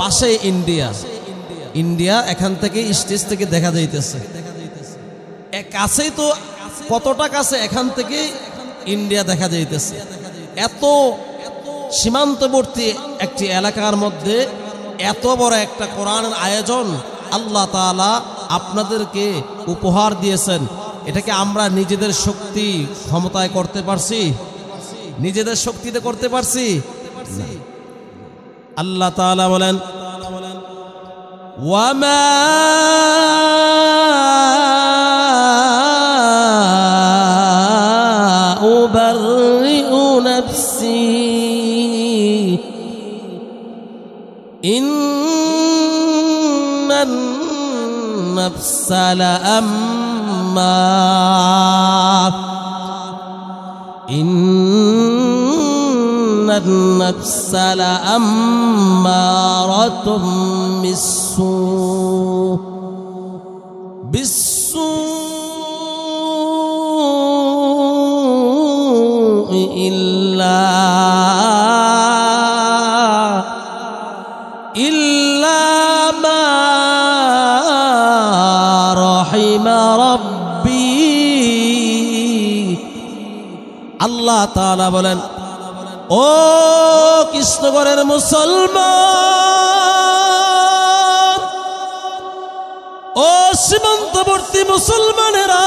পাশে India, India এখান থেকে স্টেজ থেকে দেখা যাইতেছে। কাছেই তো, কতটা কাছে এখান থেকে ইন্ডিয়া দেখা যাইতেছে। এত সীমান্তবর্তী একটি এলাকার মধ্যে এত বড় একটা কোরআনের আয়োজন আল্লাহ তাআলা আপনাদেরকে উপহার দিয়েছেন। এটাকে আমরা নিজেদের শক্তি ক্ষমতায় করতে পারছি? নিজেদের শক্তিতে করতে পারছি? আল্লাহ তাআলা বলেন, ওয়ামা উবাররিউ নাফসি ইন্নান নাফসা লাআম্মারা ইন্নান নাফসা লাআম্মারাতুম বিসসূഇ ইল্লা মা রাহিমা রাব্বি। আল্লাহ তাআলা বলেন, ও কৃষ্ণগড়ের মুসলমান, ও সীমান্তবর্তী মুসলমানেরা,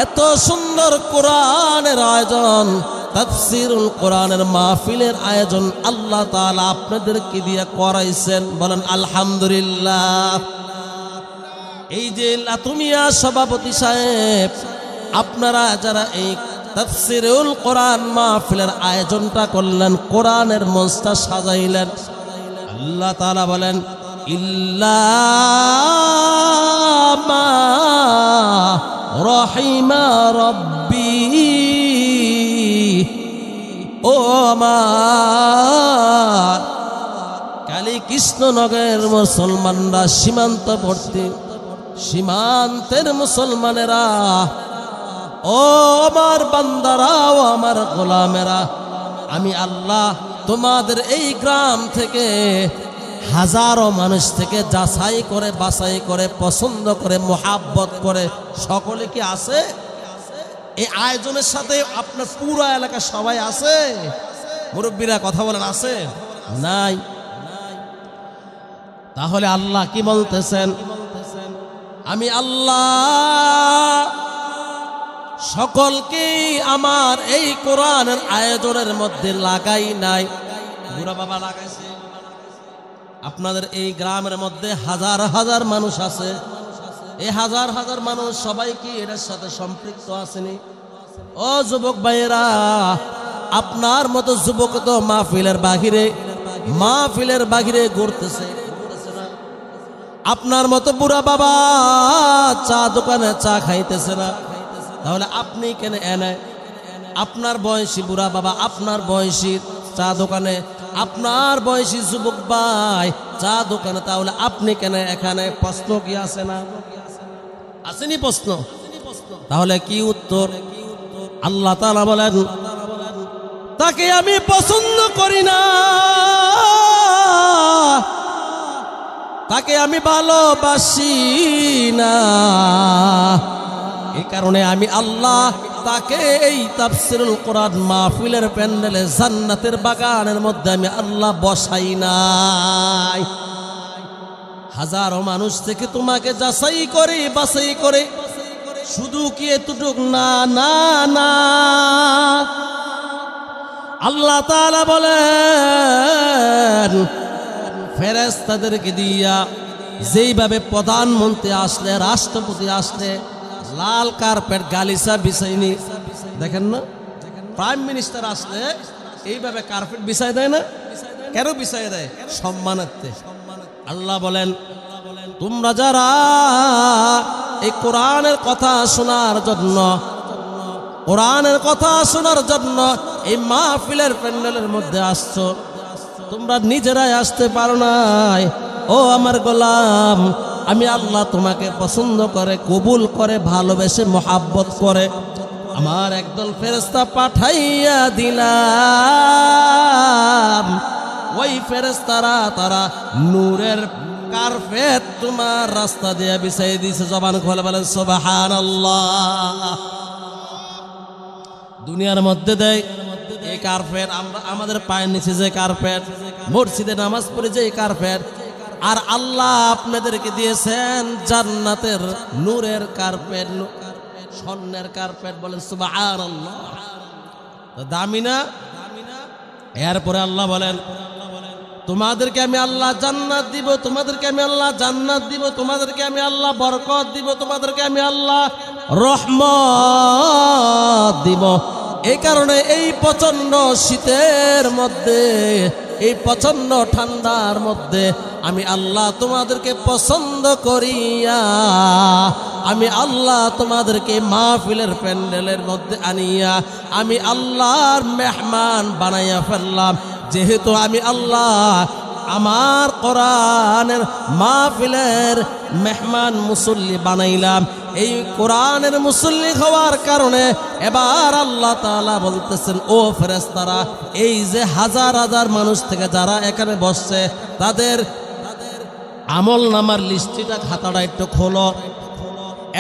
এত সুন্দর কোরআনের আয়োজন, তাফসীরুল কোরআনের মাহফিলের আয়োজন আল্লাহ তাআলা আপনাদেরকে দিয়ে করাইছেন। বলেন আলহামদুলিল্লাহ। এই যে লাতুমিয়া সভাপতি সাহেব, আপনারা যারা এই তাফসীরুল কোরআন মাহফিলের আয়োজনটা করলেন, কোরআনের মঞ্চটা সাজাইলেন, আল্লাহ তাআলা বলেন, ইল্লা মা রাহিমা রাব্বি। ও আমার কালী কৃষ্ণনগরের মুসলমানরা, সীমান্তের মুসলমানেরা, ও আমার বান্দারা, ও আমার গোলামেরা, আমি আল্লাহ তোমাদের এই গ্রাম থেকে হাজারো মানুষ থেকে যাচাই করে, বাছাই করে, পছন্দ করে, মোহাব্বত করে, সকলে কি আছে এই আয়োজনের সাথে? আপনার পুরো এলাকা সবাই আছে? মুরব্বীরা কথা বলেন, আছে? নাই। তাহলে আল্লাহ কি বলতেছেন? আমি আল্লাহ সকলকে আমার এই কোরআনের আয়োজনের মধ্যে লাগাই নাই। বুড়া বাবা লাগাইছে। আপনাদের এই গ্রামের মধ্যে হাজার হাজার মানুষ আছে। এই হাজার হাজার মানুষ সবাই কি এটার সাথে সম্পৃক্ত আসেনি? ও যুবক ভাইয়েরা, আপনার মতো যুবক তো মাহফিলের বাহিরে ঘুরতেছে না? আপনার মতো বুড়া বাবা চা দোকানে চা খাইতেছে না? তাহলে আপনি কেন এনে? আপনার বয়সী বুড়া বাবা, আপনার বয়সী চা দোকানে, আপনার বয়সী যুবক ভাই চা দোকানে, তাহলে আপনি কেন এখানে? প্রশ্ন কি আছে না? আসেনি প্রশ্ন? তাহলে কি উত্তর? আল্লাহ তাআলা বলেন, তাকে আমি পছন্দ করি না, তাকে আমি ভালোবাসি না। এই কারণে আমি আল্লাহ তাকে এই তাফসীরুল কোরআন মাহফিলের প্যান্ডেলে, জান্নাতের বাগানের মধ্যে আমি আল্লাহ বসাই নাই। হাজারো মানুষ থেকে তোমাকে যাচাই করে, বাছাই করে। শুধু কি এতটুক না, না, না, আল্লাহ তাআলা বলেন, ফেরেশতাদেরকে দিয়া যেইভাবে প্রধানমন্ত্রী আসলে, রাষ্ট্রপতি আসলে লাল কার্পেট গালিচা বিছাইনি, দেখেন না? প্রাইম মিনিস্টার আসলে এইভাবে কার্পেট বিছাই দেয় না? কেন বিছাই দেয়? সম্মানার্থে। আল্লাহ বলেন, তোমরা যারা এই কোরআনের কথা শোনার জন্য এই মাহফিলের প্যান্ডেলের মধ্যে আসছো, তোমরা নিজেরাই আসতে পারো নাই। ও আমার গোলাম, আমি আল্লাহ তোমাকে পছন্দ করে, কবুল করে, ভালোবেসে, মোহাব্বত করে আমার একদল ফেরেশতা পাঠাইয়া দিলাম। ওই ফেরেশতারা তারা নূরের কার্পেট তোমার রাস্তা দিয়ে বিছাই দিয়েছে। জবান খুলে বলেন সুবহানাল্লাহ। দুনিয়ার মধ্যে দেয় এই কার্পেট, আমরা আমাদের পায়ের নিচে যে কার্পেট, মসজিদে নামাজ পড়ে যে কার্পেট, আর আল্লাহ আপনাদেরকে দিয়েছেন জান্নাতের নূরের কার্পেট, স্বর্ণের কার্পেট। বলেন সুবহানাল্লাহ। দামি না? এরপরে আল্লাহ বলেন তোমাদেরকে আমি আল্লাহ জান্নাত দিব, তোমাদেরকে আমি আল্লাহ জান্নাত দিব, তোমাদেরকে আমি আল্লাহ বরকত দিব, তোমাদেরকে আমি আল্লাহ রহমত দিব। এই কারণে এই প্রচন্ড শীতের মধ্যে, এই প্রচন্ড ঠান্ডার মধ্যে আমি আল্লাহ তোমাদেরকে পছন্দ করিয়া, আমি আল্লাহ তোমাদেরকে মাহফিলের প্যান্ডেলের মধ্যে আনিয়া আমি আল্লাহর মেহমান বানাইয়া ফেললাম। যেহেতু আমি আল্লাহ আমার কোরআনের মাহফিলের মেহমান মুসল্লি বানাইলাম, এই কোরআনের মুসল্লি হওয়ার কারণে এবার আল্লাহ তাআলা বলতেছেন, ও ফেরেশতারা, এই যে হাজার হাজার মানুষ থেকে যারা এখানে বসছে তাদের আমল নামার লিস্টিটা, খাতাটা একটু খোলো।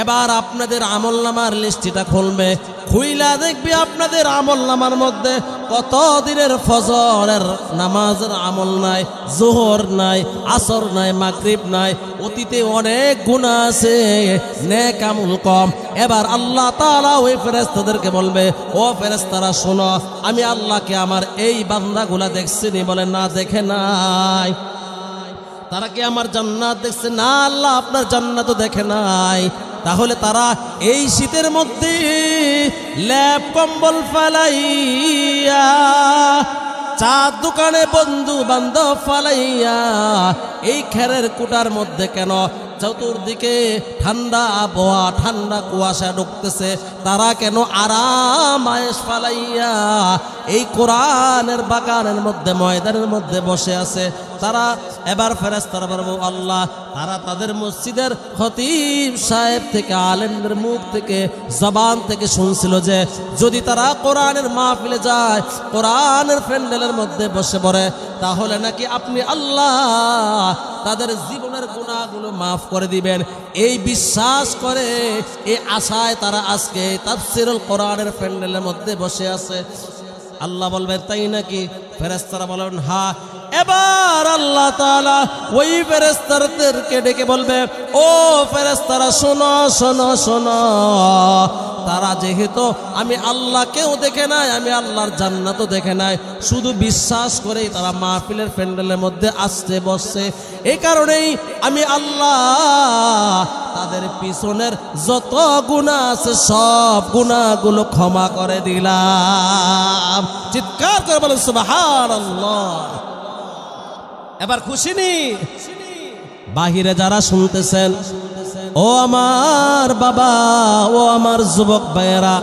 এবার আপনাদের আমল নামার লিস্টিটা খুলবে, খুইলা দেখবি আপনাদের আমল নামার মধ্যে কত দিনের ফজরের নামাজের আমল নাই, জোহর নাই, আসর নাই, মাগরিব নাই, অতীতে অনেক গুনাহ আছে, নেক আমল কম। এবার আল্লাহ তাআলা ওই ফেরেশতাদেরকে বলবে, ও ফেরেশতারা শোনো, আমি আল্লাহকে আমার এই বান্দাগুলা দেখছিনি? বলে না, দেখে নাই। তারা কি আমার জান্নাত দেখছে? না আল্লাহ, আপনার জান্নাতও দেখে নাই। তাহলে তারা এই শীতের মধ্যে ল্যাপ কম্বল ফালাইয়া, চার দোকানে বন্ধু বান্ধব ফালাইয়া এই খেরের কুটার মধ্যে কেন? চতুর্দিকে ঠান্ডা আবহাওয়া, ঠান্ডা কুয়াশা ঢুকতেছে, তারা কেন আরাম আয়েশ ফালাইয়া এই কোরআনের বাগানের মধ্যে, ময়দানের মধ্যে বসে আছে? তারা এবার ফেরেশতারা বলবো, আল্লাহ, তারা তাদের মসজিদের খতিব সাহেব থেকে, আলেমদের মুখ থেকে, জবান থেকে শুনছিল যে যদি তারা কোরআনের মাহফিলে যায়, কোরআনের প্যান্ডেলের মধ্যে বসে পড়ে, তাহলে নাকি আপনি আল্লাহ তাদের জীবনের গুনাহগুলো মাফ করে দিবেন। এই বিশ্বাস করে, এই আশায় তারা আজকে তাফসীরুল কোরআনের প্যান্ডেলের মধ্যে বসে আছে। আল্লাহ বলবেন, তাই নাকি? ফেরেশতারা বলেন, হ্যাঁ। এবার আল্লাহ তাআলা ওই ফেরেশতাদেরকে ডেকে বলবে, ও ফেরেশতারা শোনো শোনো শোনো, তারা যেহেতু আমি আল্লাহকেও দেখে নাই, আমি আল্লাহর জান্নাতও দেখে নাই, শুধু বিশ্বাস করেই তারা মাহফিলের প্যান্ডেলের মধ্যে আসতে বসছে, এই কারণেই আমি আল্লাহ তাদের পিছনের যত গুনাহ আছে সব গুনাহগুলো ক্ষমা করে দিলাম। চিৎকার করে বলেন সুবহানাল্লাহ। এবার খুশি নি? বাহিরে যারা শুনতেছেন, ও আমার বাবা, ও আমার যুবক ভাইয়েরা,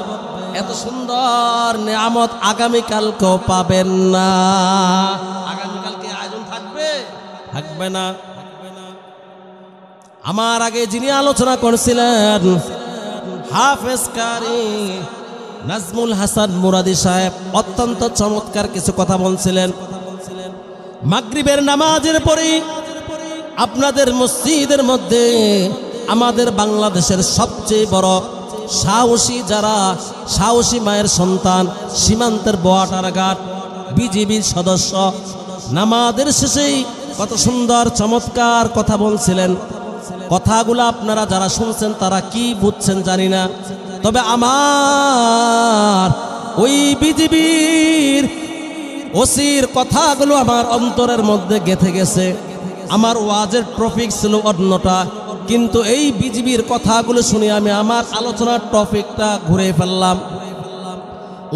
এত সুন্দর নিয়ামত আগামীকালকেও পাবেন না। আগামীকালকে আয়োজন থাকবে? থাকবে না। আমার আগে যিনি আলোচনা করছিলেন, হাফেজ কারি নাজমুল হাসান মুরাদি সাহেব, অত্যন্ত চমৎকার কিছু কথা বলছিলেন। মাগরিবের নামাজের পরে আপনাদের মসজিদের মধ্যে আমাদের বাংলাদেশের সবচেয়ে বড় সাহসী, যারা সাহসী মায়ের সন্তান, সীমান্তের বর্ডার গার্ড, বিজিবির সদস্য, নামাজের শেষেই কত সুন্দর চমৎকার কথা বলছিলেন। কথাগুলো আপনারা যারা শুনছেন তারা কি বুঝছেন জানি না, তবে আমার ওই বিজিবির ওসির কথাগুলো আমার অন্তরের মধ্যে গেঁথে গেছে। আমার ওয়াজের টপিক ছিল অন্যটা, কিন্তু এই বিজিবির কথাগুলো শুনে আমি আমার আলোচনার টপিকটা ঘুরে ফেললাম।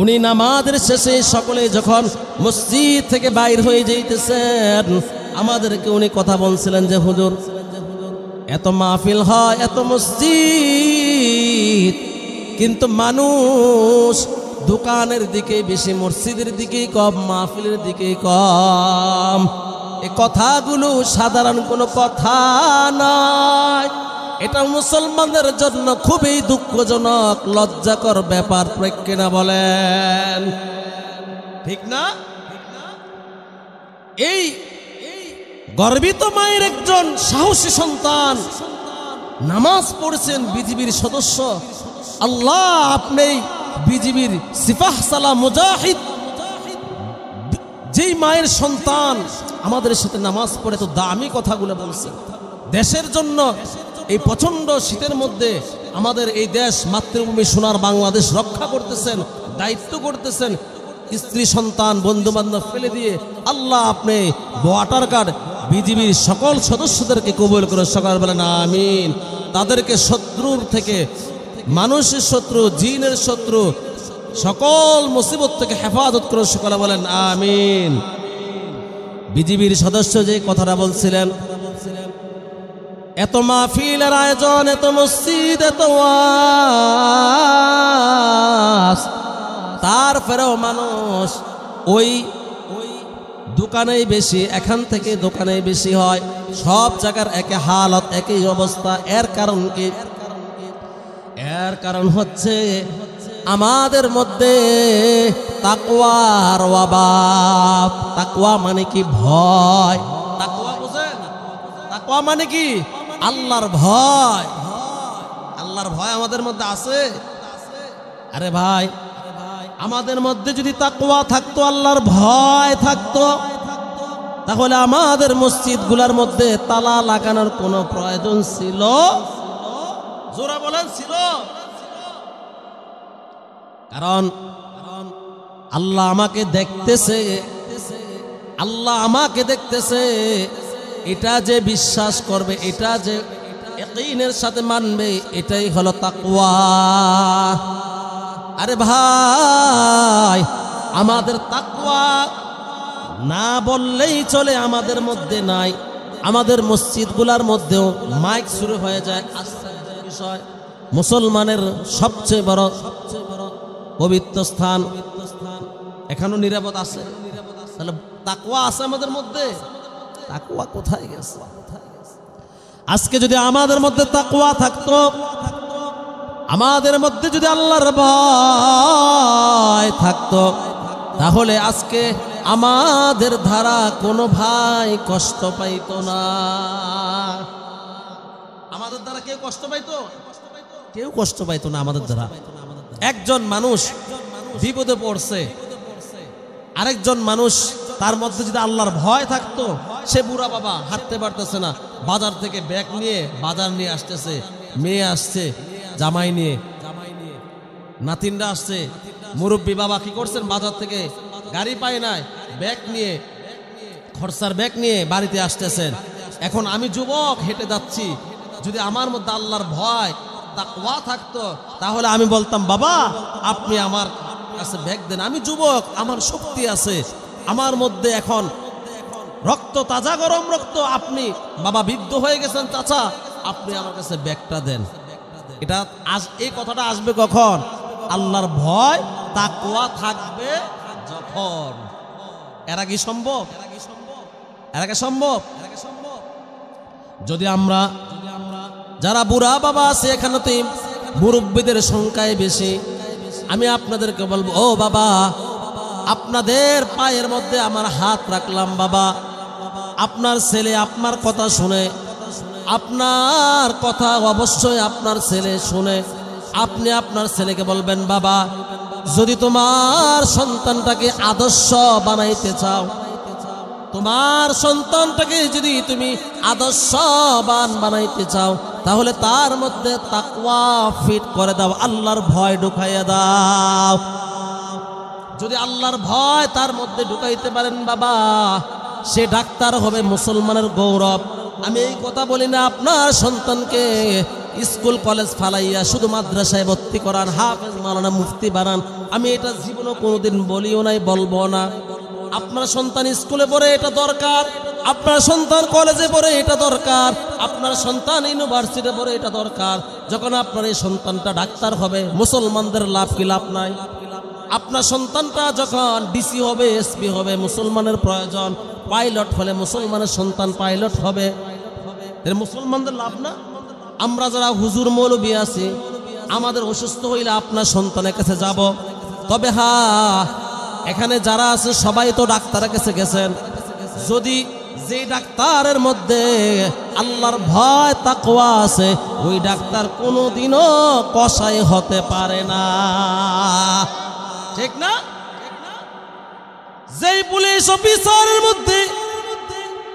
উনি নামাজের শেষে সকলে যখন মসজিদ থেকে বাইর হয়ে যাইতেছেন, আমাদেরকে উনি কথা বলছিলেন যে হুজুর, এত মাহফিল হয়, এত মসজিদ, কিন্তু মানুষ দোকানের দিকে বেশি, মসজিদের দিকেই কম, মাহফিলের দিকেই কম। এই কথাগুলো সাধারণ কোনো কথা নয়, এটা মুসলমানদের জন্য খুবই দুঃখজনক, লজ্জাকর ব্যাপার। ঠিক না বলেন? ঠিক না? এই গর্বিত মায়ের একজন সাহসী সন্তান নামাজ পড়ছেন বিজিবির সদস্য। আল্লাহ, আপনি বিজিবির সিপাহ সালাহ মুজাহিদ যেই মায়ের সন্তান আমাদের সাথে নামাজ পড়ে তো দামি কথাগুলো বলছেন, দেশের জন্য এই প্রচন্ড শীতের মধ্যে আমাদের এই দেশ মাতৃভূমি সোনার বাংলাদেশ রক্ষা করতেছেন, দায়িত্ব করতেছেন, স্ত্রী সন্তান বন্ধু বান্ধব ফেলে দিয়ে। আল্লাহ, আপনি ওয়াটার গার্ড বিজিবির সকল সদস্যদেরকে কবুল করে সকাল বলেন আমিন। তাদেরকে শত্রুর থেকে, মানুষের শত্রু, জিনের শত্রু, সকল মুসিবত থেকে হেফাজত করে সকালে বলেন আমিন। বিজিবির সদস্য যে কথাটা বলছিলেন, এত মাহফিলের আয়োজন, এত মসজিদ, এত ওয়াজ, তারপরেও মানুষ ওই দোকানেই বেশি, এখান থেকে দোকানেই বেশি হয়, সব জায়গার একই হালত, একই অবস্থা। এর কারণ কি? এর কারণ হচ্ছে আমাদের মধ্যে তাকওয়ার অভাব। তাকওয়া মানে কি? ভয়। তাকওয়া বুঝেন? তাকওয়া মানে কি? আল্লাহর ভয়। আল্লাহর ভয় আমাদের মধ্যে আছে? আরে ভাই, আমাদের মধ্যে যদি তাকওয়া থাকতো, আল্লাহর ভয় থাকতো, তাহলে আমাদের মসজিদগুলোর মধ্যে তালা লাগানোর কোনো প্রয়োজন ছিল? জোরা বলেন, ছিল? কারণ আল্লাহ আমাকে দেখতেছে, আল্লাহ আমাকে দেখতেছে, এটা যে বিশ্বাস করবে, এটা যে ইয়াকিনের সাথে মানবে, এটাই হলো তাকওয়া। আরে ভাই, আমাদের তাকওয়া না বললেই চলে, আমাদের মধ্যে নাই। আমাদের মসজিদগুলোর মধ্যেও মাইক শুরু হয়ে যায়। আশ্চর্যের বিষয়, মুসলমানের সবচেয়ে বড় পবিত্র স্থান এখনো নিরাপদ আছে। তাহলে তাকওয়া আছে আমাদের মধ্যে? তাকওয়া কোথায় গেছে? আজকে যদি আমাদের মধ্যে তাকওয়া থাকতো, আমাদের মধ্যে যদি আল্লাহর ভয় থাকতো, তাহলে আজকে আমাদের দ্বারা কোনো ভাই কষ্ট পাইতো না। আমাদের দ্বারা কেউ কষ্ট পাইতো? কেউ কষ্ট পাইতো না আমাদের দ্বারা। একজন মানুষ বিপদে পড়ছে, আরেকজন মানুষ তার মধ্যে যদি আল্লাহর ভয় থাকতো, সে বুড়া বাবা হাঁটতে পারতেছে না, বাজার থেকে ব্যাগ নিয়ে বাজার নিয়ে আসতেছে, মেয়ে আসছে জামাই নিয়ে, নাতিনরা আসছে, মুরব্বী বাবা কি করছেন, বাজার থেকে গাড়ি পায় নাই, ব্যাগ নিয়ে, খরচার ব্যাগ নিয়ে বাড়িতে আসতেছেন। এখন আমি যুবক হেঁটে যাচ্ছি, যদি আমার মধ্যে আল্লাহর ভয় তাকওয়া থাকতো, তাহলে আমি বলতাম, বাবা আপনি আমার কাছে ব্যাগ দেন, আমি যুবক, আমার শক্তি আছে, আমার মধ্যে এখন রক্ত তাজা গরম রক্ত, আপনি বাবা বৃদ্ধ হয়ে গেছেন, চাচা আপনি আমার কাছে ব্যাগটা দেন। এটা এই কথাটা আসবে কখন? আল্লাহর ভয় তাকওয়া থাকবে যখন। এরা কি সম্ভব? এরা কি সম্ভব? যদি আমরা যারা বুড়া বাবা আছে, এখানে তো মুরব্বীদের সংখ্যায় বেশি, আমি আপনাদেরকে বলবো, ও বাবা, আপনাদের পায়ের মধ্যে আমার হাত রাখলাম, বাবা আপনার ছেলে আপনার কথা শুনে, আপনার কথা অবশ্যই আপনার ছেলে শুনে, আপনি আপনার ছেলেকে বলবেন, বাবা যদি তোমার সন্তানটাকে আদর্শ বানাইতে চাও, তোমার সন্তানটাকে যদি তুমি আদর্শবান বানাইতে চাও, তাহলে তার মধ্যে তাকওয়া ফিট করে দাও, আল্লাহর ভয় ঢুকাইয়া দাও। যদি আল্লাহর ভয় তার মধ্যে ঢুকাইতে পারেন বাবা, সে ডাক্তার হবে, মুসলমানের গৌরব। আমি এই কথা বলি না আপনার সন্তানকে স্কুল কলেজ ফালাইয়া শুধু মাদ্রাসায় ভর্তি করান, হাফেজ মাওলানা মুফতি বানান, আমি এটা জীবনে কোনোদিন বলিও নাই, বলবো না। আপনার সন্তান স্কুলে পড়ে এটা দরকার, আপনার সন্তান কলেজে পড়ে এটা দরকার, আপনার সন্তান ইউনিভার্সিটিতে পড়ে এটা দরকার। যখন আপনার এই সন্তানটা ডাক্তার হবে, মুসলমানদের লাভ কি লাভ নাই? আপনার সন্তানটা যখন ডিসি হবে, এসপি হবে, মুসলমানের প্রয়োজন। পাইলট হলে মুসলমানের সন্তান পাইলট হবে, এর মুসলমানদের লাভ না? আমরা যারা হুজুর মৌলবী আছি, আমাদের অসুস্থ হইলে আপনার সন্তানের কাছে যাব। তবে হ্যাঁ, এখানে যারা আছে সবাই তো ডাক্তারের কাছে গেছেন, যদি যে ডাক্তারের মধ্যে আল্লাহর ভয় তাকওয়া আছে ওই ডাক্তার কোনোদিনও কসাই হতে পারে না, ঠিক না? যেই পুলিশ অফিসারের মধ্যে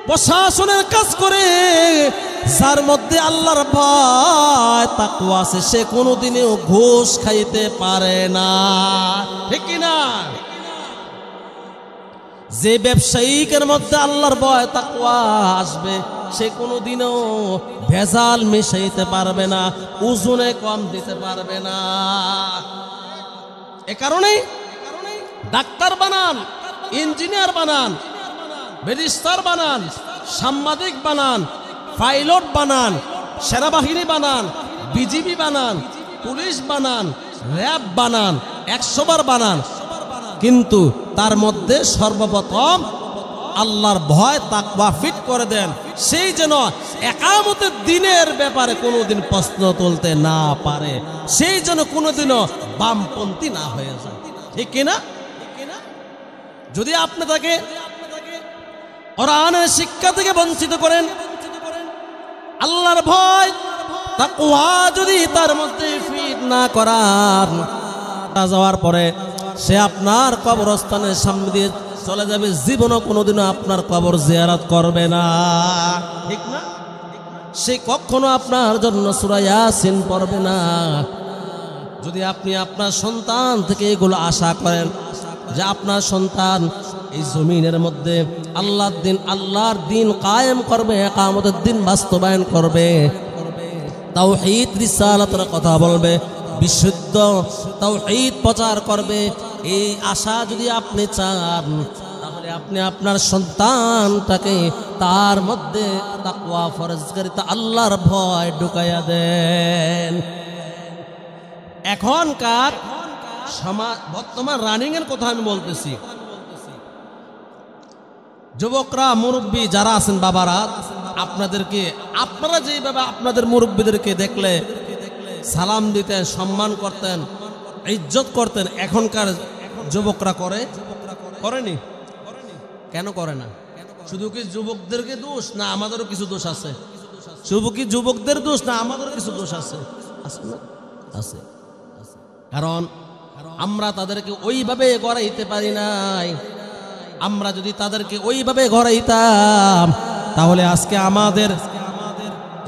প্রশাসনের কাজ করে যার মধ্যে আল্লাহর ভয় তাকওয়া আছে সে কোনোদিনও ঘুষ খাইতে পারে না, ঠিক কি না? যে ব্যবসায়িকের মধ্যে আল্লাহর ভয় তাকওয়া আসবে সে কোনোদিনও ভেজাল মিশাইতে পারবে না, ওজনে কম দিতে পারবে না। এ কারণে ডাক্তার বানান, ইঞ্জিনিয়ার বানান, ব্যারিস্টার বানান, সাংবাদিক বানান, পাইলট বানান, সেনাবাহিনী বানান, বিজিবি বানান, পুলিশ বানান, র্যাব বানান, 100 বার বানান, কিন্তু তার মধ্যে সর্বপ্রথম আল্লাহর ভয় তাকওয়া ফিট করে দেন, সেই যেন একামতের দিনের ব্যাপারে কোনোদিন প্রশ্ন তুলতে না পারে, সেই যেন কোনোদিনও বামপন্থী না হয়ে যায়, ঠিক কিনা? যদি আপনি তাকে কোরআনের শিক্ষা থেকে বঞ্চিত করেন, আল্লাহর ভয় তাকওয়া যদি তার মধ্যে ফিট না করার, যাওয়ার পরে সে আপনার কবরস্থানের সামনে দিয়ে চলে যাবে, জীবনও কোনোদিনও আপনার কবর জিয়ারত করবে না, ঠিক না? সে কখনো আপনার জন্য সূরা ইয়াসিন পড়বে না। যদি আপনি আপনার সন্তান থেকে এগুলো আশা করেন যে আপনার সন্তান এই জমিনের মধ্যে আল্লাহর দিন কায়েম করবে, কিয়ামতের দিন বাস্তবায়ন করবে, তাওহীদ রিসালাতের কথা বলবে, বিশুদ্ধ তাওহীদ প্রচার করবে, এই আশা যদি আপনি চান তাহলে আপনি আপনার সন্তানটাকে তার মধ্যে তাকওয়া ফরজকারিতা আল্লাহর ভয় ঢুকাইয়া দেন। এখনকার সমাজ বর্তমান রানিং এর কথা আমি বলতেছি, যুবকরা মুরব্বী যারা আছেন বাবারা, আপনারা যেভাবে আপনাদের মুরব্বীদেরকে দেখলে সালাম দিতেন, সম্মান করতেন, ইজ্জত করতেন, এখনকার যুবকরা করেনি? কেন করে না? শুধু কি যুবকদেরকে দোষ, না আমাদেরও কিছু দোষ আছে? শুধু কি যুবকদের দোষ, না আমাদেরও কিছু দোষ আছে? আছে। কারণ আমরা তাদেরকে ওইভাবে গড়াইতে পারি নাই। আমরা যদি তাদেরকে ওইভাবে গড়াইতাম তাহলে আজকে আমাদের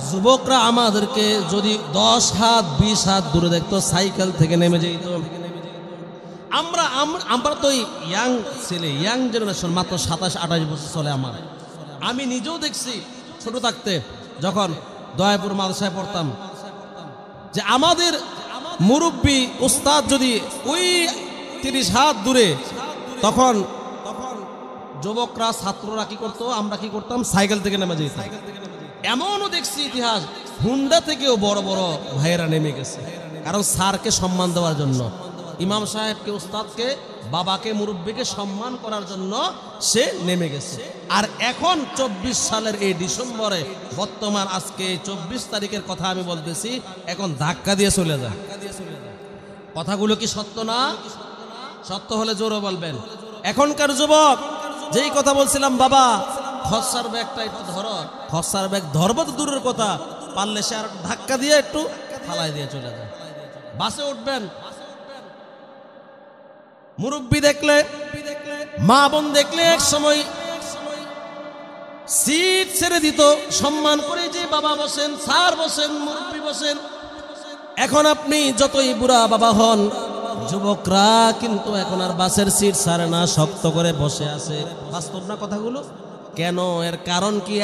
যুবকরা আমাদেরকে যদি 10 হাত 20 হাত দূরে দেখতো, সাইকেল থেকে নেমে যেত। আমরা তো ইয়াং ছেলে, ইয়াং জেনারেশন, মাত্র 27-28 বছর চলে আমার। আমি নিজেও দেখছি ছোট থাকতে যখন দয়াপুর মাদ্রাসায় পড়তাম যে আমাদের মুরব্বী উস্তাদ যদি ওই 30 হাত দূরে, তখন যুবকরা ছাত্ররা কি করতো, আমরা কি করতাম, সাইকেল থেকে নেমে যেতাম। এমনও দেখছি ইতিহাস, হুন্ডা থেকেও বড় বড় ভাইয়েরা নেমে গেছে, কারণ স্যারকে সম্মান দেওয়ার জন্য, ইমাম সাহেবকে, উস্তাদকে, বাবাকে, মুরব্বীকে সম্মান করার জন্য সে নেমে গেছে। আর এখন 24 সালের এই ডিসেম্বরে, বর্তমান আজকে 24 তারিখের কথা আমি বলতেছি, এখন ধাক্কা দিয়ে চলে যায়। কথাগুলো কি সত্য না? সত্য হলে জোরে বলবেন। এখনকার যুবক, যেই কথা বলছিলাম, বাবা খরচার ব্যাগটা একটু ধরো, খরচার ব্যাগ ধরবো তো দূরের কথা, পারলে সে আর ধাক্কা দিয়ে একটু ফালাই দিয়ে চলে যায়। বাসে উঠবেন, মুরব্বী দেখলে, মা বোন দেখলে এক সময় সিট ছেড়ে দিত, সম্মান করে যে বাবা বসেন, স্যার বসেন, মুরব্বী বসেন। এখন আপনি যতই বুড়া বাবা হন, যুবকরা কিন্তু এখন আর বাসের সিট ছাড়ে না, শক্ত করে বসে আছে। বাস্তব না কথাগুলো? কেন? এর কারণ কি?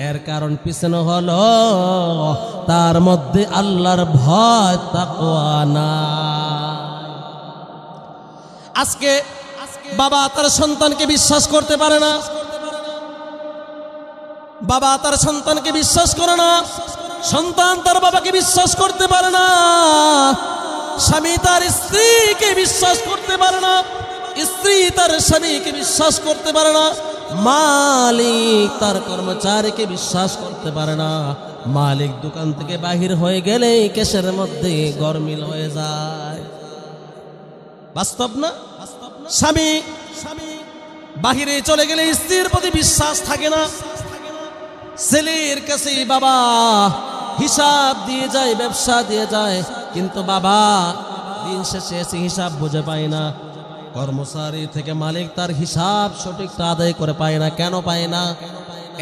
এর কারণ পিছনে হলো তার মধ্যে আল্লাহর ভয় তাকওয়া নাই। আজকে বাবা তার সন্তানকে বিশ্বাস করতে পারে না, বাবা তার সন্তানকে বিশ্বাস করে না, সন্তান তার বাবাকে বিশ্বাস করতে পারে না, স্বামী তার স্ত্রীকে বিশ্বাস করতে পারে না, স্ত্রী তার স্বামীকে বিশ্বাস করতে পারে না, মালিক তার কর্মচারীকে বিশ্বাস করতে পারে না। মালিক দোকান থেকে বাহির হয়ে গেলে কেশের মধ্যে গরমিল হয়ে যায়। বাস্তব না? স্বামী বাহিরে চলে গেলে স্ত্রীর প্রতি বিশ্বাস থাকে না, ছেলের কাছে বাবা হিসাব দিয়ে যায়, ব্যবসা দিয়ে যায়, কিন্তু বাবা দিন শেষে এসে হিসাব বুঝে পায় না। কর্মচারী থেকে মালিক তার হিসাব সঠিকটা আদায় করে পায় না। কেন পায় না?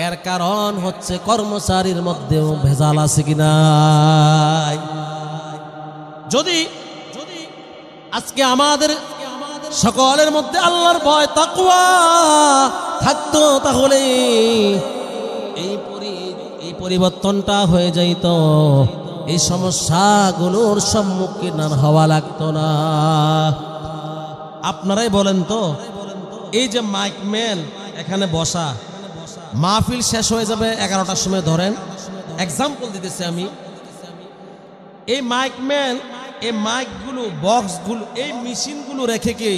এর কারণ হচ্ছে কর্মচারীর মধ্যেও ভেজাল আছে কিনা। যদি আজকে আমাদের সকলের মধ্যে আল্লাহর ভয় তাকওয়া থাকতো, তাহলে এই পরিবর্তনটা হয়ে যাইত, এই সমস্যাগুলোর সম্মুখীন হওয়া লাগতো না। আপনারাই বলেন তো, এই যে মাইকম্যান এখানে বসা, মাহফিল শেষ হয়ে যাবে 11টার সময়, ধরেন এক্সাম্পল দিতেছি আমি, এই মাইকম্যান, এই মাইকগুলো, বক্সগুলো, এই মেশিনগুলো রেখে কি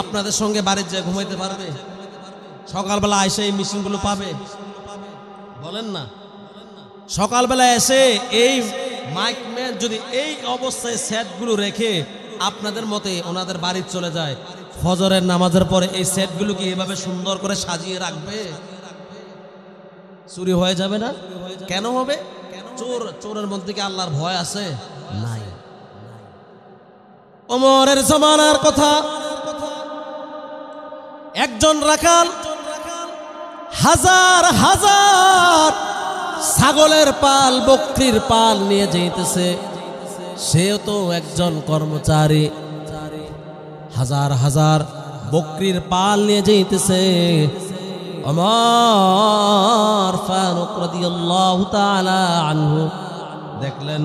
আপনাদের সঙ্গে বাড়ির যায় ঘুমাইতে পারবে? সকালবেলা এসে এই মেশিনগুলো পাবে? বলেন না। সকালবেলা এসে এই মাইকম্যান যদি এই অবস্থায় সেটগুলো রেখে আপনাদের মতে ওনাদের বাড়ি চলে যায়, ফজরের নামাজের পরে এই সেটগুলো কি এভাবে সুন্দর করে সাজিয়ে রাখবে? চুরি হয়ে যাবে না? কেন হবে? চোরের মধ্যে কি আল্লাহর ভয় আছে? নাই। ওমরের জামানার কথা, একজন রাখাল হাজার হাজার ছাগলের পাল, বকরির পাল নিয়ে যাইতেছে। সেও তো একজন কর্মচারী, হাজার হাজার বকরির পাল নিয়ে যাইতেছে। ওমর ফারুক রাদিয়াল্লাহু তাআলা আনহু দেখলেন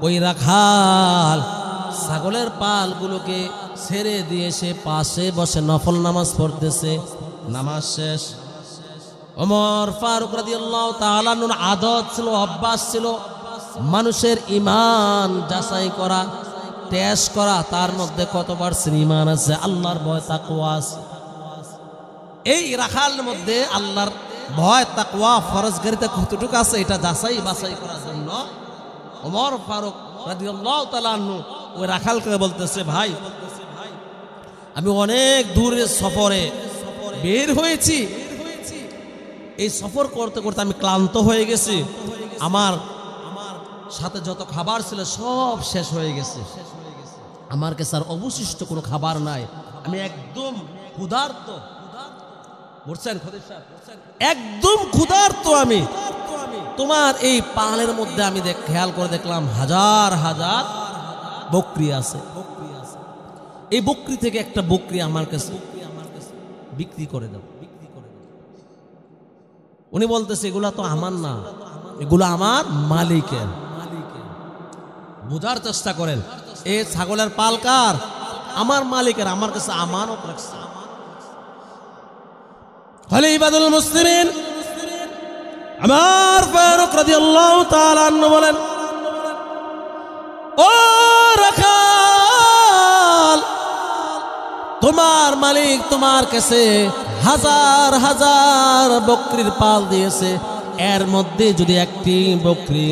ওই রাখাল ছাগলের পালগুলোকে ছেড়ে দিয়ে সে পাশে বসে নফল নামাজ পড়তেছে। নামাজ শেষ, ওমর ফারুক রাদিয়াল্লাহু তাআলা আনহুর আদত ছিল, অভ্যাস ছিল মানুষের ঈমান যাচাই করা, টেস্ট করা, তার মধ্যে কত পার্সেন্ট ঈমান আছে, আল্লাহর ভয় তাকওয়া আছে। এই রাখালের মধ্যে আল্লাহর ভয় তাকওয়া ফরজগারিতা কতটুকু আছে এটা যাচাই বাছাই করার জন্য ওমর ফারুক রাদিয়াল্লাহু তাআলা আনহু ওই রাখালকে বলতেছে, ভাই আমি অনেক দূরের সফরে বের হয়েছি, এই সফর করতে করতে আমি ক্লান্ত হয়ে গেছি, আমার সাথে যত খাবার ছিল সব শেষ হয়ে গেছে, আমার কাছে আর অবশিষ্ট কোনো খাবার নাই, আমি একদম ক্ষুধার্ত। বুঝছেন খোদা সাহেব, একদম ক্ষুধার্ত আমি। তোমার এই পালের মধ্যে আমি খেয়াল করে দেখলাম হাজার হাজার বকরি আছে, এই বকরি থেকে একটা বকরি আমার কাছে বিক্রি করে দাও। উনি বলতেছে এগুলা তো আমার না, এগুলো আমার মালিকের। বোঝার চেষ্টা করেন, এই ছাগলের পাল কার? আমার মালিকের, আমার কাছে আমানত রাখছে। খলিফাতুল মুসলিমিন ওমর ফারুক রাদিয়াল্লাহু তাআলা আনহু বলেন, ও রাখাল, তোমার মালিক তোমার কাছে হাজার হাজার বকরির পাল দিয়েছে, এর মধ্যে যদি একটি বকরি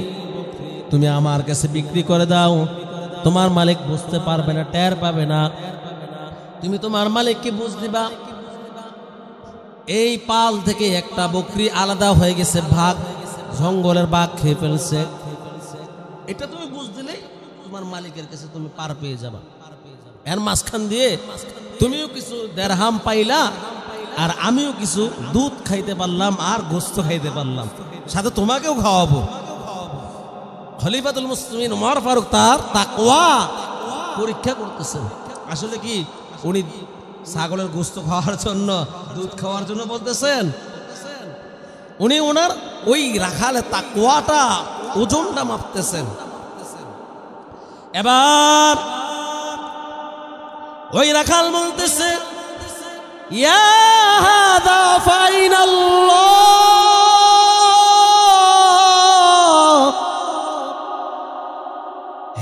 তুমি আমার কাছে বিক্রি করে দাও, তোমার মালিক বুঝতে পারবে না, টের পাবে না। তুমি তোমার মালিককে বুঝ দিবা এই পাল থেকে একটা বকরি আলাদা হয়ে গেছে, ভাগ, জঙ্গলের বাঘ খেয়ে ফেলছে, এটা তুমি বুঝ দিলে তোমার মালিকের কাছে তুমি পার পেয়ে যাবা। এর মাঝখান দিয়ে তুমিও কিছু দেরহাম পাইলা, আর আমিও কিছু দুধ খাইতে পারলাম, আর গোস্ত খাইতে পারলাম, সাথে তোমাকেও খাওয়াবো। খলিফাতুল মুসলিমিন ওমর ফারুক তার তাকওয়া পরীক্ষা করতেছেন। আসলে কি উনি ছাগলের গোস্ত খাওয়ার জন্য, দুধ খাওয়ার জন্য বলতেছেন? উনি ওনার ওই রাখালের তাকওয়াটা, ওজনটা মাপতেছেন। এবার ওই রাখাল বলতেছে, ইয়া হাদা ফাইনাল্লাহ,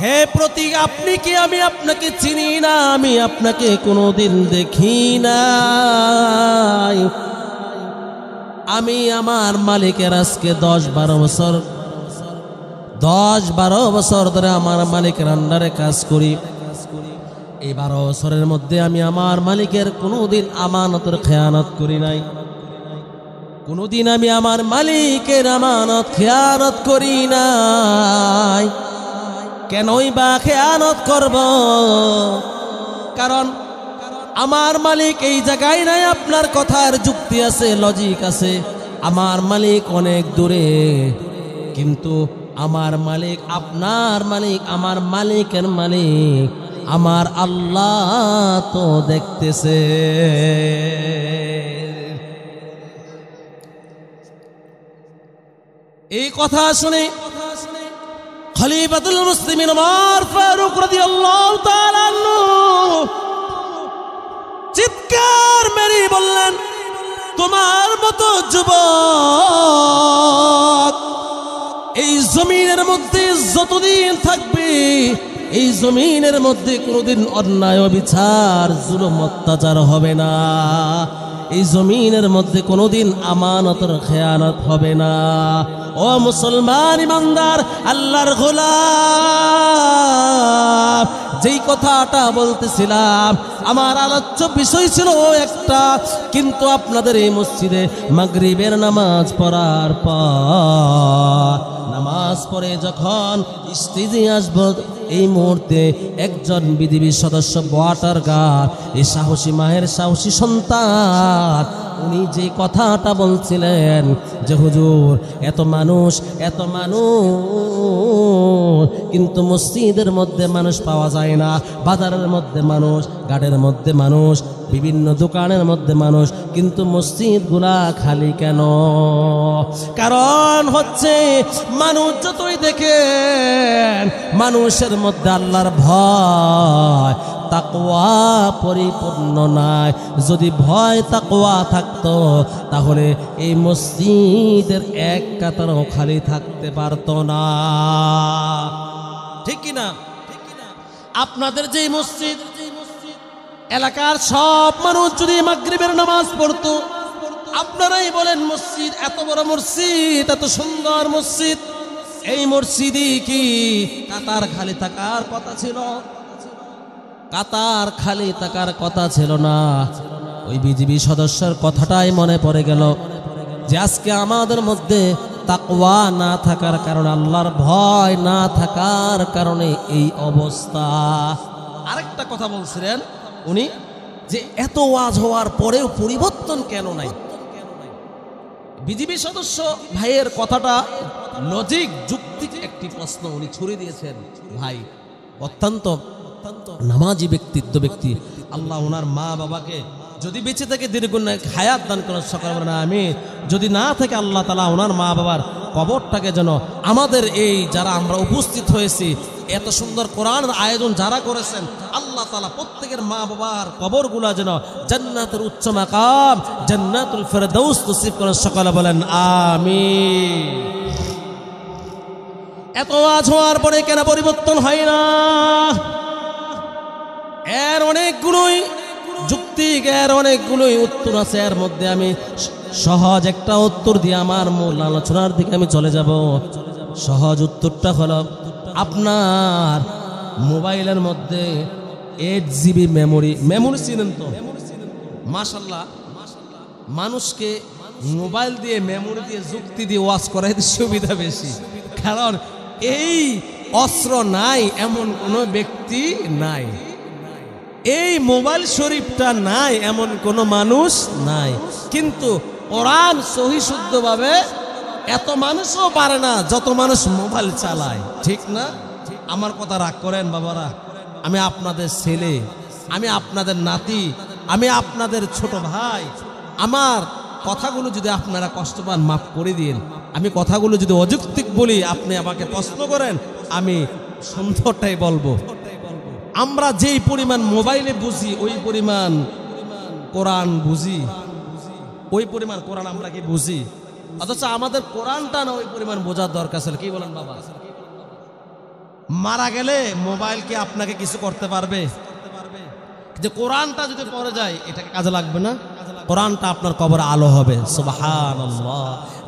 হে প্রতীক, আপনি কি? আমি আপনাকে চিনি না, আমি আপনাকে কোনোদিন দেখি নাই, আমি আমার মালিকের আজকে 10-12 বছর ধরে আমার মালিকের আন্ডারে কাজ করি, এই 12 বছরের মধ্যে আমি আমার মালিকের কোনোদিন আমানতের খেয়ানত করি নাই, কোনোদিন আমি আমার মালিকের আমানত খেয়ানত করি নাই। কেনই বা খেয়ানত করব? কারণ আমার মালিক এই জায়গায় নাই। আপনার কথার যুক্তি আছে, লজিক আছে। আমার মালিক অনেক দূরে, কিন্তু আমার মালিক, আপনার মালিক, আমার মালিকের মালিক আমার আল্লাহ তো দেখতেছে। এই কথা শুনে খলিফাতুল মুসলিমিন ওমর ফারুক রাদিয়াল্লাহু তাআলা আনহু চিৎকার মেরে বললেন, তোমার মতো যুবক এই জমিনের মধ্যে যতদিন থাকবে, এই জমিনের মধ্যে কোনোদিন অন্যায় বিচার জুলুম অত্যাচার হবে না। এই জমিনের মধ্যে কোনোদিন আমানতের খেয়ানত হবে না। ও মুসলমান ইমানদার, আল্লাহর গোলাম, যেই কথাটা বলতেছিলাম আমার আলোচ্য বিষয় ছিল একটা, কিন্তু আপনাদের এই মসজিদে মাগরিবের নামাজ পড়ার পর, নামাজ পড়ে যখন স্টেজে আসব, এই মুহূর্তে একজন বিজিবি সদস্য বয়াটার গার, এই সাহসী মায়ের সাহসী সন্তান, উনি যে কথাটা বলছিলেন যে হুজুর এত মানুষ কিন্তু মসজিদের মধ্যে মানুষ পাওয়া যায় না, বাজারের মধ্যে মানুষ, ঘাটের মধ্যে মানুষ, বিভিন্ন দোকানের মধ্যে মানুষ, কিন্তু মসজিদগুলা খালি কেন? কারণ হচ্ছে মানুষ যতই দেখেন মানুষের মধ্যে আল্লাহর ভয় তাকওয়া পরিপূর্ণ নাই। যদি ভয় তাকওয়া থাকতো তাহলে এই মসজিদের এক কাতারও খালি থাকতে পারতো না। ঠিক কিনা? আপনাদের যে মসজিদ, এলাকার সব মানুষ যদি মাগরিবের নামাজ পড়তো, আপনারাই বলেন মসজিদ, এত বড় মসজিদ, এত সুন্দর মসজিদ, এই মসজিদই কি কাতার খালি থাকার কথা ছিল? কাতার খালি থাকার কথা ছিল না। ওই বিজিবি সদস্যের কথাটাই মনে পড়ে গেল যে আজকে আমাদের মধ্যে তাকওয়া না থাকার কারণে, আল্লাহর ভয় না থাকার কারণে এই অবস্থা। আরেকটা কথা বলছিলেন উনি যে এত ওয়াজ হওয়ার পরেও পরিবর্তন কেন নাই? বিজিবি সদস্য ভাইয়ের কথাটা লজিক যুক্তিক একটি প্রশ্ন উনি ছুড়ে দিয়েছেন। ভাই অত্যন্ত নামাজি ব্যক্তি, আল্লাহ ওনার মা বাবাকে যদি বেঁচে থেকে দীর্ঘ হায়াত দান করেন, সকল বলেন আমিন। যদি না থাকে আল্লাহ তাআলা ওনার মা বাবার কবরটাকে যেন আমাদের এই যারা আমরা উপস্থিত হয়েছি, এত সুন্দর কোরআনের আয়োজন যারা করেছেন, আল্লাহ তাআলা প্রত্যেকের মা বাবার কবরগুলা যেন জান্নাতের উচ্চ মাকাম জান্নাতুল ফেরদাউস নসিব করেন, সকলে বলেন আমিন। এত ওয়াজ হওয়ার পরে কেন পরিবর্তন হয় না? এর অনেকগুলোই যুক্তি, এর অনেকগুলোই উত্তর আছে। এর মধ্যে আমি সহজ একটা উত্তর দিয়ে আমার মূল আলোচনার দিকে আমি চলে যাব। সহজ উত্তরটা হলো, আপনার মোবাইলের মধ্যে 8 GB মেমোরি চিনেন তো? মাশাআল্লাহ, মানুষকে মোবাইল দিয়ে মেমোরি দিয়ে যুক্তি দিয়ে ওয়াজ করাইতে সুবিধা বেশি। কারণ এই অস্ত্র নাই এমন কোনো ব্যক্তি নাই, এই মোবাইল শরীফটা নাই এমন কোনো মানুষ নাই। কিন্তু কোরআন সহি শুদ্ধভাবে এত মানুষও পারে না যত মানুষ মোবাইল চালায়। ঠিক না? আমার কথা রাগ করেন বাবারা, আমি আপনাদের ছেলে, আমি আপনাদের নাতি, আমি আপনাদের ছোট ভাই। আমার কথাগুলো যদি আপনারা কষ্ট পান মাফ করে দিন। আমি কথাগুলো যদি অযৌক্তিক বলি আপনি আমাকে প্রশ্ন করেন, আমি সুন্দরটাই বলবো। আমরা যেই পরিমাণ মোবাইলে বুঝি ওই পরিমাণ কোরআন বুঝি, ওই পরিমাণ কোরআন আমরা কি বুঝি? অথচ আমাদের কোরআনটা না ওই পরিমাণ বোঝার দরকার ছিল। কি বলেন বাবা? মারা গেলে মোবাইল কি আপনাকে কিছু করতে পারবে? যে কোরআনটা যদি পড়ে যায় এটাকে কাজে লাগবে না? কোরআনটা আপনার কবরে আলো হবে। সুবহানাল্লাহ।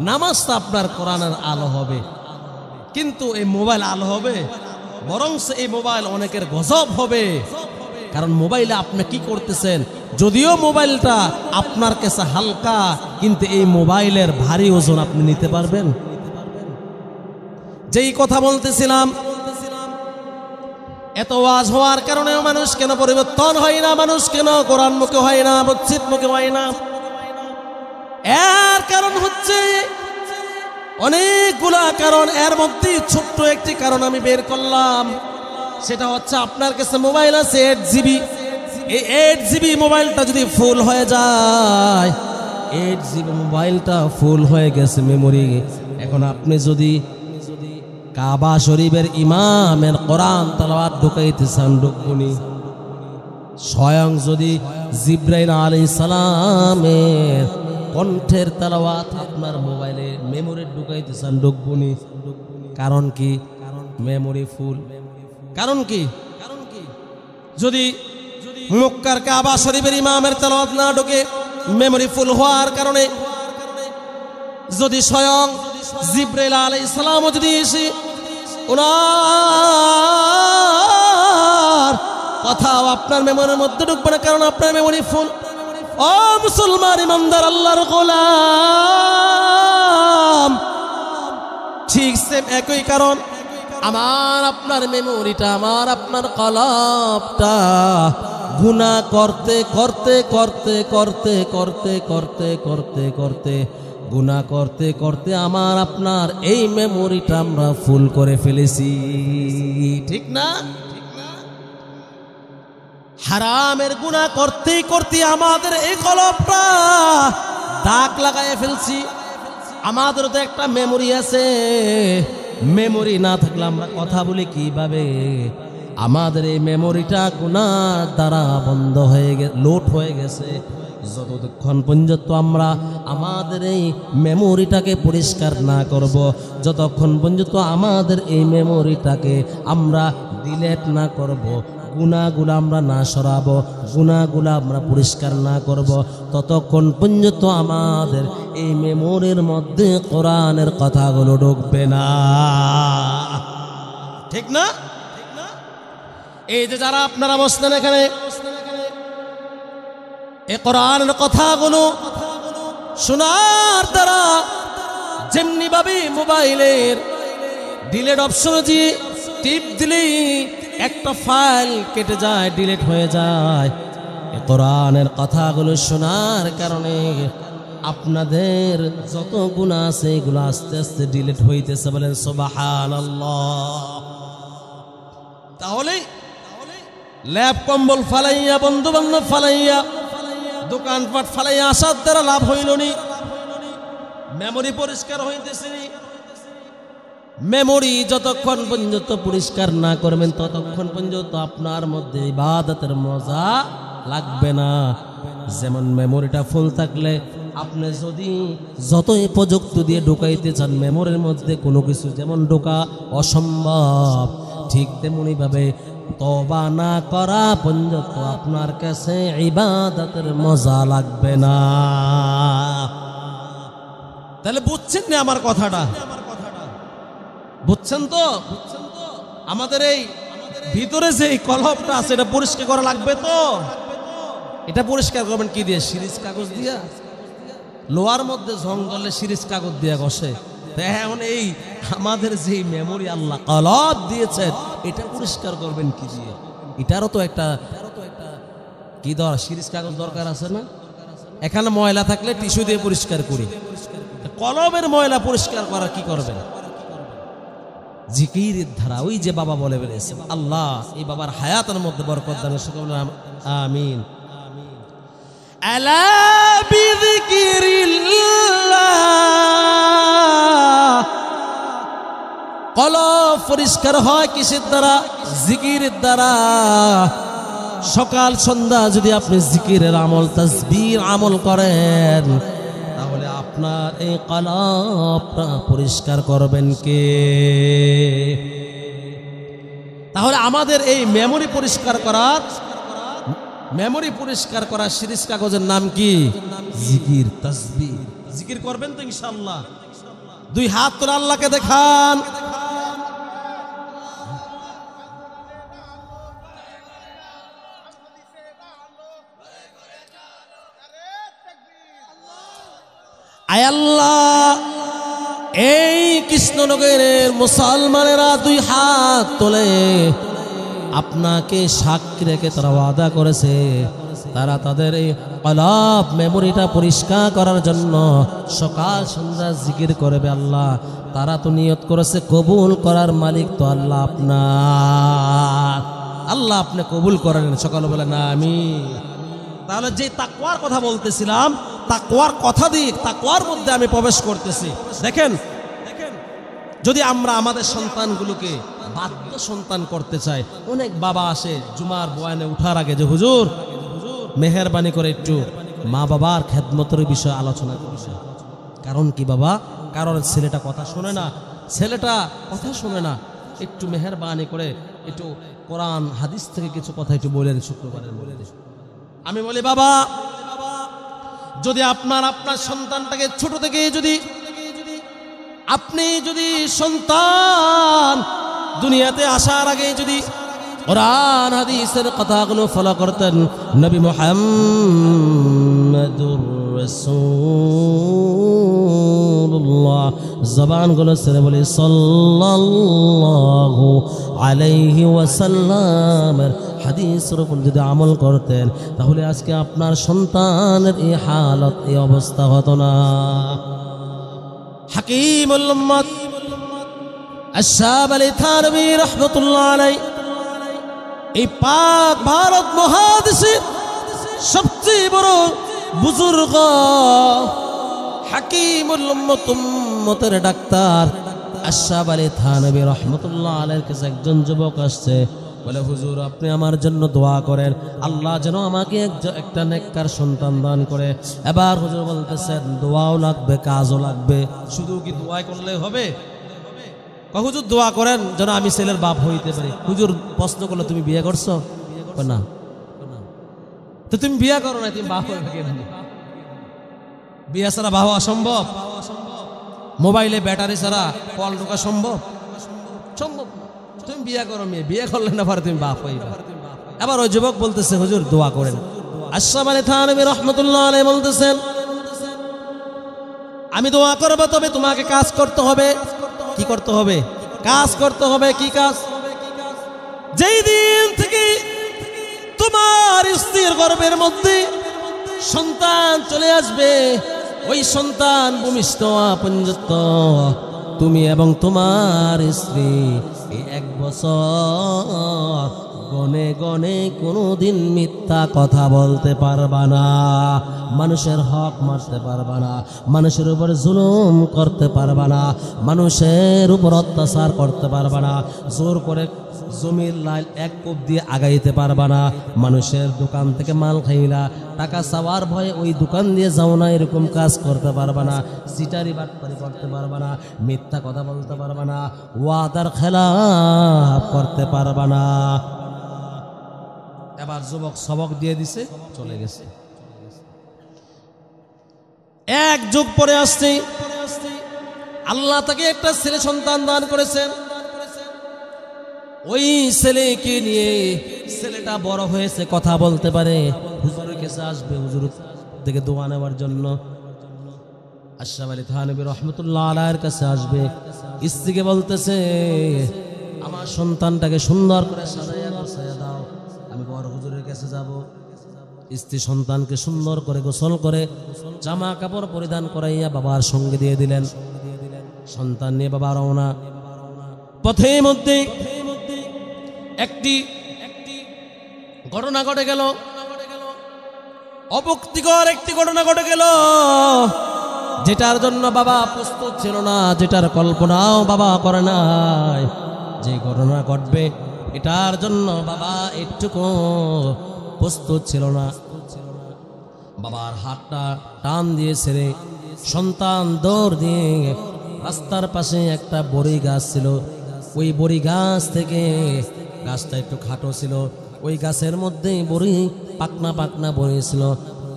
নামাজটা আপনার কোরআনের আলো হবে। কিন্তু এই মোবাইল আলো হবে? বরং এই মোবাইল অনেকের গজব হবে। কারণ মোবাইলে আপনি কি করতেছেন, যদিও মোবাইলটা আপনার কাছে হালকা, কিন্তু এই মোবাইলের ভারী ওজন আপনি নিতে পারবেন? যেই কথা বলতেছিলাম, এত ওয়াজ হওয়ার কারণেও মানুষ কেন পরিবর্তন হয় না, মানুষ কেন কোরআন মুখে হয় না, মসজিদ মুখে হয় না? এর কারণ হচ্ছে অনেকগুলা কারণ, এর মধ্যে ছোট্ট একটি কারণ আমি বের করলাম। সেটা হচ্ছে আপনার কাছে মোবাইল আছে 8 GB, এই 8 GB মোবাইলটা যদি ফুল হয়ে যায়, 8 GB মোবাইলটা ফুল হয়ে গেছে মেমোরি। এখন আপনি যদি কাবা শরীফের ইমামের কোরআন তেলাওয়াত ঢুকাইতে চান, ঢুকবনি। স্বয়ং যদি জিবরাইল আলাইহিস সালামের কণ্ঠের তেলাওয়াত আপনার মোবাইলে মেমোরি ঢুকাইতে চান, ঢুকবনি। কারণ কি? মেমোরি ফুল। কারণ কি? যদি মক্কার কাবা শরীফের ইমামের তেলাওয়াত না ঢুকে, মেমোরি ফুল হওয়ার কারণে যদি স্বয়ং জিবরাইল আলাইহিস সালাম যদি এসে ওনার কথাও আপনার মেমোরির মধ্যে ঢুকবে না, কারণ আপনার মেমোরি ফুল। ও মুসলমান ইমানদার আল্লাহর গোলাম, ঠিক সেম একই কারণ। আমার আপনার মেমোরিটা, আমার আপনার কলবটা গুনাহ করতে করতে করতে করতে করতে করতে করতে করতে গুনাহ করতে করতে আমার আপনার এই মেমোরিটা আমরা ফুল করে ফেলেছি, ঠিক না? হারামের গুনাহ করতে করতে আমাদের এই কলবটা দাগ লাগায় ফেলছি। আমাদের তো একটা মেমোরি আছে, মেমোরি না থাকলে আমরা কথা বলি কিভাবে? আমাদের এই মেমোরিটা গুনাহ দ্বারা বন্ধ হয়ে গেছে, লোড হয়ে গেছে। যতক্ষণ পর্যন্ত আমরা আমাদের এই মেমোরিটাকে পরিষ্কার না করব, যতক্ষণ পর্যন্ত আমাদের এই মেমোরিটাকে আমরা ডিলেট না করব, গুনাহগুলো আমরা না সরাবো, গুনাহগুলো আমরা পরিষ্কার না করব, ততক্ষণ পর্যন্ত আমাদের এই মেমোরির মধ্যে কোরআনের কথাগুলো ঢুকবে না, ঠিক না? এই যে যারা আপনারা বসলেন এখানে, এই কোরআনের কথাগুলো শোনার দ্বারা যেমনি ভাবে মোবাইলের ডিলেট অপশন দিয়ে টিপ দিলেই একটা ফাইল কেটে যায়, ডিলিট হয়ে যায়, এই কোরআনের কথাগুলো শোনার কারণে আপনাদের যত গুনাহ আছে এগুলো আস্তে আস্তে ডিলিট হইতেছে। বলেন সুবহানাল্লাহ। তাহলে ল্যাব কম্বল ফালাইয়া, বন্ধু বান্ধব ফালাইয়া, দোকানপাট ফালাইয়া আসার দ্বারা লাভ হইল নি, মেমোরি পরিষ্কার হইতেছে। মেমোরি যতক্ষণ পর্যন্ত পরিষ্কার না করবেন ততক্ষণ পর্যন্ত আপনার মধ্যে ইবাদতের মজা লাগবে না। যেমন মেমোরিটা ফুল থাকলে আপনি যদি যতই প্রযুক্তি দিয়ে ঢুকাইতে চান মেমোরির মধ্যে কোনো কিছু যেমন ঢোকা অসম্ভব, ঠিক তেমনি ভাবে তওবা না করা পর্যন্ত আপনার কাছে ইবাদতের মজা লাগবে না। তাহলে বুঝছেন না আমার কথাটা? বুঝছেন তো? আমাদের এই ভিতরে যে কলবটা আছে এটা পরিষ্কার করা লাগবে তো। এটা পরিষ্কার করবেন কি দিয়ে? সিরিজ কাগজ দিয়া। লোহার মধ্যে জঙ্গলে সিরিজ কাগজ দিয়া ঘষে। এখন এই আমাদের যে মেমোরি আল্লাহ কলব দিয়েছেন এটা পরিষ্কার করবেন কি দিয়ে? এটারও তো একটা কি দরকার, সিরিজ কাগজ দরকার আছে না? এখানে ময়লা থাকলে টিস্যু দিয়ে পরিষ্কার করি, কলবের ময়লা পরিষ্কার করা কি করবেন? জিকিরের ধারা। ওই যে বাবা বলে বেরিয়েছে, আল্লাহ এই বাবার হায়াতের মধ্যে বরকত দান করুন, আমিন। আলা বিযিকিরিল্লাহ, কলব পরিষ্কার হয় কিসের দ্বারা? জিকিরের দ্বারা। সকাল সন্ধ্যা যদি আপনি জিকিরের আমল, তাসবির আমল করেন তাহলে আপনার এই কলবটা পরিষ্কার করবেন কে? তাহলে আমাদের এই মেমোরি পরিষ্কার করার সিরিজ কাগজের নাম কি? জিকির, তাসবিহ। জিকির করবেন তো ইনশাআল্লাহ? দুই হাত তুলে আল্লাহকে দেখান। আয় আল্লাহ, এই কৃষ্ণনগরের মুসলমানেরা দুই হাত তোলে আপনাকে সাক্ষী রেখে তারা ওয়াদা করেছে, তারা তাদের এই কলব মেমোরিটা পরিষ্কার করার জন্য সকাল সন্ধ্যা জিকির করবে। আল্লাহ, তারা তো নিয়ত করেছে, কবুল করার মালিক তো আল্লাহ আপনার। আল্লাহ আপনি কবুল করেন সকালবেলা না আমি। তাহলে যে তাকওয়ার কথা বলতেছিলাম, তাকওয়ার কথা দিয়ে তাকওয়ার মধ্যে আমি প্রবেশ করতেছি। দেখেন, যদি আমরা আমাদের সন্তানগুলোকে বাধ্য সন্তান করতে চাই, অনেক বাবা আসে জুমার বয়ানে উঠার আগে যে হুজুর মেহেরবানি করে একটু মা বাবার খেদমতের বিষয়ে আলোচনা করছে। কারণ কি বাবা? কারণ ছেলেটা কথা শোনে না, ছেলেটা কথা শোনে না, একটু মেহেরবানি করে একটু কোরআন হাদিস থেকে কিছু কথা একটু বলেন শুক্রবারের বলে। আমি বলি বাবা, যদি আপনার সন্তানটাকে ছোট থেকে আপনি যদি সন্তান দুনিয়াতে আসার আগে যদি কোরআন হাদিসের কথাগুলো ফলো করতেন, নবী মুহাম্মদুর রাসূলুল্লাহ জবানগুলো ছেড়ে বলি সাল্লাল্লাহু আলাইহি ওয়াসাল্লামের হাদিসের উপর যদি আমল করতেন, তাহলে আজকে আপনার সন্তানের এই হালত, এই অবস্থা হতো না। হাকিমুল উম্মত আশরাফ আলী থানভী রাহমাতুল্লাহ আলাইহি এই পাক ভারত মহাদেশের সবচেয়ে বড় বুজুর্গ হাকিমুল উম্মতের ডাক্তার আশরাফ আলী থানভী রাহমাতুল্লাহ আলাইহির কাছে একজন যুবক আসছে, বলে হুজুর আপনি আমার জন্য দোয়া করেন, আল্লাহ যেন আমাকে একটা নেককার সন্তান দান করে। এবার হুজুর বলতেছেন দোয়াও লাগবে, কাজও লাগবে, শুধু কি দোয়া করলে হবে? হুজুর দোয়া করেন যেন আমি ছেলের বাপ হইতে পারি। হুজুর প্রশ্ন করলো তুমি বিয়ে করছো? না। তো তুমি বিয়ে করো না, তুমি বাপ হইবে কেমনে? বিয়ে ছাড়া বাপ হওয়া সম্ভব? মোবাইলে ব্যাটারি ছাড়া কল ঢোকা সম্ভব? সম্ভব। তুমি বিয়ে করো, মেয়ে বিয়ে করলে না পারে তুমি বাপ হইবে। এবার ওই যুবক বলতেছে হুজুর দোয়া করেন। আশরাফ আলী থানভী রাহমাতুল্লাহ আলাইহি বলতেছেন আমি দোয়া করবো, তবে তোমাকে কাজ করতে হবে। কি করতে হবে? কাজ করতে হবে। কি কাজ? যেই দিন থেকে তোমার স্ত্রীর গর্ভের মধ্যে সন্তান চলে আসবে, ওই সন্তান ভূমিষ্ঠ পর্যন্ত তুমি এবং তোমার স্ত্রী এই 1 বছর গনে গনে কোনোদিন মিথ্যা কথা বলতে পারবা না, মানুষের হক মারতে পারবা না, মানুষের উপর জুলুম করতে পারবা না, মানুষের উপর অত্যাচার করতে পারবা না, জোর করে জমির লাইন 1 কোপ দিয়ে আগাইতে পারবা না, মানুষের দোকান থেকে মাল খাইলা টাকা চাওয়ার ভয়ে ওই দোকান দিয়ে যাও না, এরকম কাজ করতে পারবা না, চিটারি বাটপারি করতে পারবা না, মিথ্যা কথা বলতে পারবা না, ওয়াদার খেলাফ করতে পারবা না। এবার যুবক সবক দিয়ে দিছে, চলে গেছে। 1 যুগ পরে আসছে, আল্লাহ তাকে একটা ছেলে সন্তান দান করেছেন। ওই ছেলেকে নিয়ে ছেলেটা বড় হয়েছে, কথা বলতে পারে, হুজুরের কাছে আসবে, হুজুর থেকে দোয়া নেওয়ার জন্য। আশরাফ আলী থানভী রাহমাতুল্লাহ আলাইহির কাছে আসবে, স্ত্রীকে বলতেছে আমার সন্তানটাকে সুন্দর করে সাজাইয়া গোছাইয়া দাও, আমি বড় হুজুরের কাছে যাব। স্ত্রী সন্তানকে সুন্দর করে গোসল করে জামা কাপড় পরিধান করাইয়া বাবার সঙ্গে দিয়ে দিলেন। সন্তান নিয়ে বাবা রওনা। পথের মধ্যে একটি ঘটনা ঘটে গেল, অভক্তিকর একটি ঘটনা ঘটে গেল, যেটার জন্য বাবা প্রস্তুত ছিল না, যেটার কল্পনাও বাবা করে নাই। যে ঘটনা ঘটবে এটার জন্য বাবা একটুকু প্রস্তুত ছিল না। বাবার হাতটা টান দিয়ে ছেড়ে সন্তান দৌড় দিয়ে রাস্তার পাশে একটা বড়ি গাছ ছিল, ওই বড়ি গাছ থেকে, গাছটা একটু খাটো ছিল, ওই গাছের মধ্যে বড়ি পাকনা পাকনা বড়ি ছিল।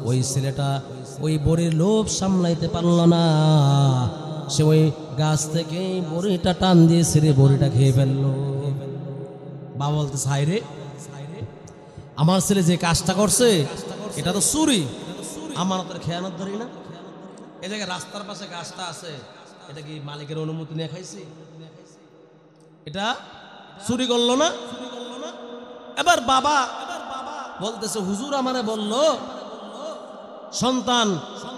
ওই ছেলেটা ওই বড়ির লোভ সামলাইতে পারল না, সে ওই গাছ থেকে বড়িটা টান দিয়ে ছেড়ে বড়িটা খেয়ে ফেললো। বাবা বলতে চাই রে, আমার ছেলে যে কাজটা করছে এটা তো চুরি, আমানতের খেয়ানত ধরি না। এই জায়গায় রাস্তার পাশে গাছটা আছে, এটা কি মালিকের অনুমতি নিয়ে খাইছি? এটা চুরি করলো না? এবার বাবা বলতেছে, হুজুর আমারে বলল সন্তান